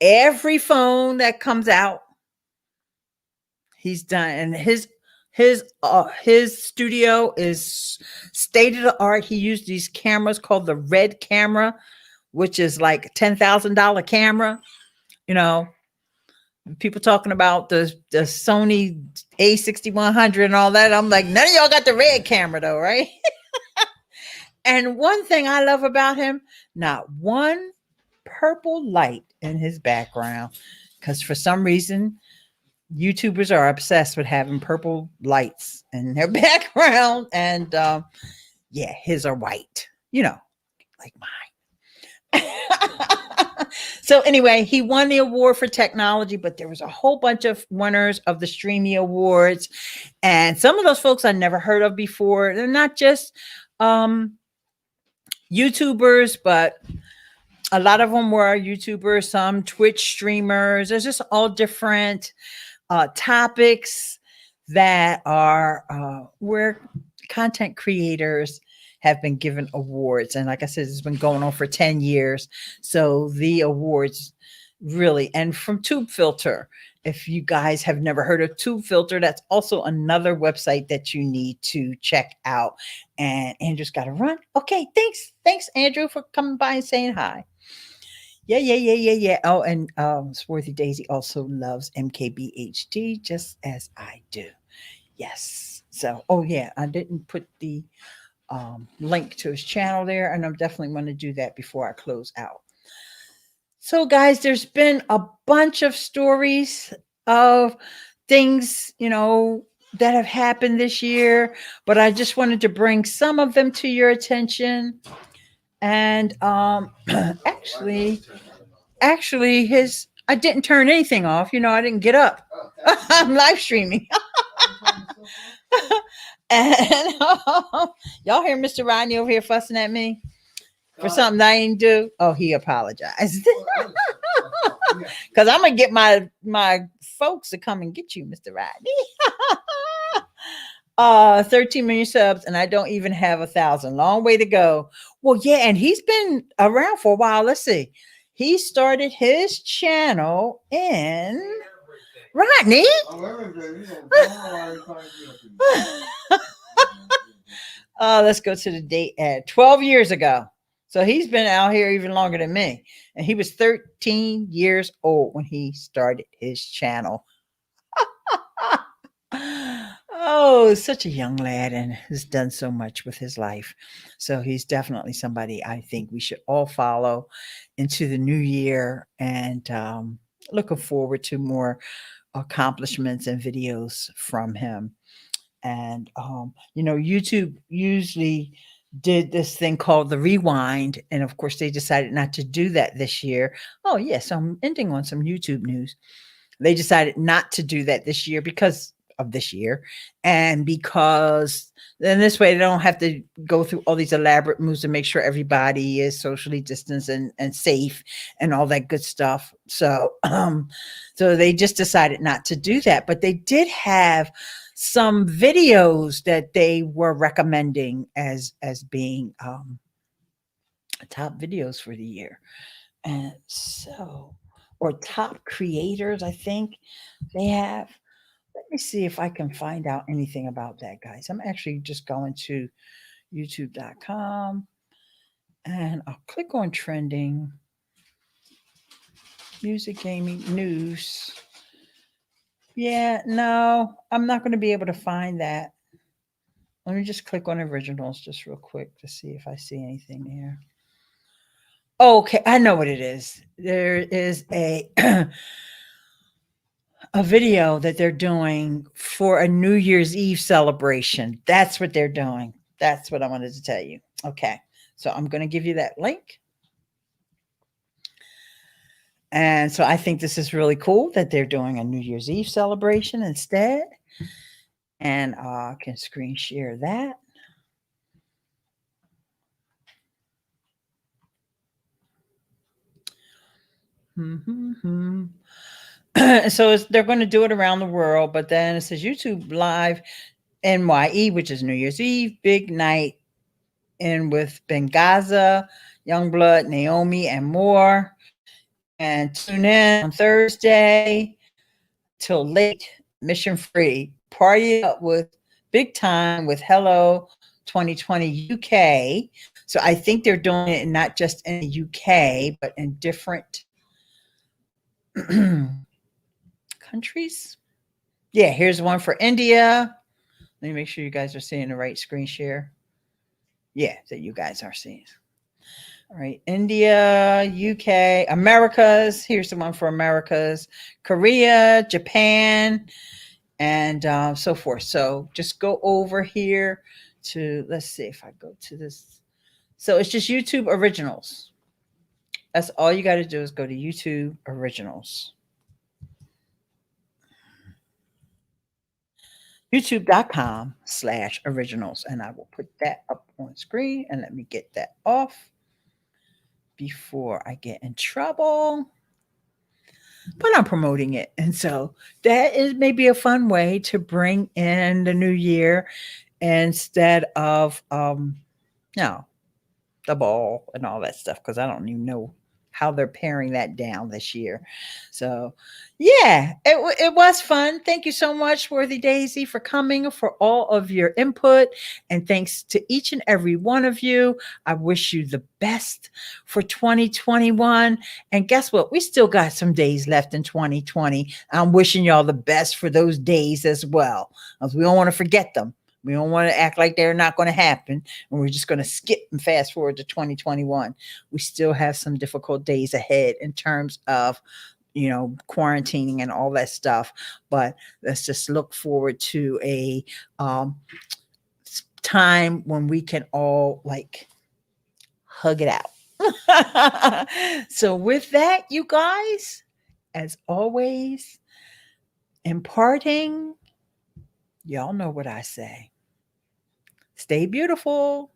every phone that comes out. He's done, and his studio is state of the art. He used these cameras called the Red camera, which is like $10,000 camera. People talking about the Sony A6100 and all that. I'm like, none of y'all got the Red camera though, right? And one thing I love about him, not one purple light in his background, because for some reason, YouTubers are obsessed with having purple lights in their background. And yeah, his are white, like mine. So anyway, he won the award for technology, but there was a whole bunch of winners of the Streamy Awards. And some of those folks I never heard of before. They're not just YouTubers, but a lot of them were YouTubers, some Twitch streamers. There's just all different topics that are where content creators have been given awards. And like I said, it's been going on for 10 years. So the awards really, and from Tube Filter. If you guys have never heard of Tube Filter, that's also another website that you need to check out. And Andrew's got to run. Okay, thanks. Thanks, Andrew, for coming by and saying hi. Yeah, yeah, yeah, yeah, yeah. Oh, and Swarthy Daisy also loves MKBHD just as I do. Yes. So, oh yeah, I didn't put the link to his channel there, and I'm definitely going to do that before I close out. So, guys, there's been a bunch of stories of things, that have happened this year, but I just wanted to bring some of them to your attention. And actually, his I didn't turn anything off. I didn't get up. I'm live streaming. And y'all hear Mr. Rodney over here fussing at me for something I didn't do? Oh, he apologized. Because I'm gonna get my folks to come and get you, Mr. Rodney. 13 million subs, and I don't even have 1,000. Long way to go. Well, yeah, and he's been around for a while. Let's see. He started his channel in Rodney. Let's go to the date at 12 years ago. So he's been out here even longer than me. And he was 13 years old when he started his channel. Oh, such a young lad, and has done so much with his life. So he's definitely somebody I think we should all follow into the new year, and looking forward to more accomplishments and videos from him. And YouTube usually did this thing called the rewind, and of course they decided not to do that this year. Oh yes, I'm ending on some YouTube news. They decided not to do that this year because of this year, and because then this way they don't have to go through all these elaborate moves to make sure everybody is socially distanced and safe and all that good stuff. So so they just decided not to do that, but they did have some videos that they were recommending as being top videos for the year. And so, or top creators, I think they have. Let me see if I can find out anything about that, guys. I'm actually just going to youtube.com and I'll click on trending, music, gaming, news. Yeah, no, I'm not going to be able to find that. Let me just click on originals just real quick to see if I see anything there. Okay, I know what it is. There is a a video that they're doing for a New Year's Eve celebration. That's what they're doing. That's what I wanted to tell you. Okay, so I'm going to give you that link. And so I think this is really cool that they're doing a New Year's Eve celebration instead. And I can screen share that. Mm-hmm. So they're going to do it around the world, but then it says YouTube Live NYE, which is New Year's Eve, big night in with Bengaza, Youngblood, Naomi, and more. And tune in on Thursday till late, mission free. Party up with big time with Hello 2020 UK. So I think they're doing it not just in the UK, but in different countries. Yeah, here's one for India. Let me make sure you guys are seeing the right screen share. Yeah, that you guys are seeing. All right, India, UK, Americas. Here's the one for Americas, Korea, Japan, and so forth. So just go over here to, let's see if I go to this. So it's just YouTube Originals. That's all you got to do is go to YouTube Originals. youtube.com/originals. And I will put that up on screen, and let me get that off before I get in trouble. But I'm promoting it. And so that is maybe a fun way to bring in the new year instead of no, the ball and all that stuff, because I don't even know how they're paring that down this year. So, yeah, it was fun. Thank you so much, Worthy Daisy, for coming, for all of your input. And thanks to each and every one of you. I wish you the best for 2021. And guess what? We still got some days left in 2020. I'm wishing y'all the best for those days as well, because we don't want to forget them. We don't want to act like they're not going to happen, and we're just going to skip and fast forward to 2021. We still have some difficult days ahead in terms of, quarantining and all that stuff. But let's just look forward to a time when we can all like hug it out. So with that, you guys, as always, imparting, y'all know what I say. Stay beautiful.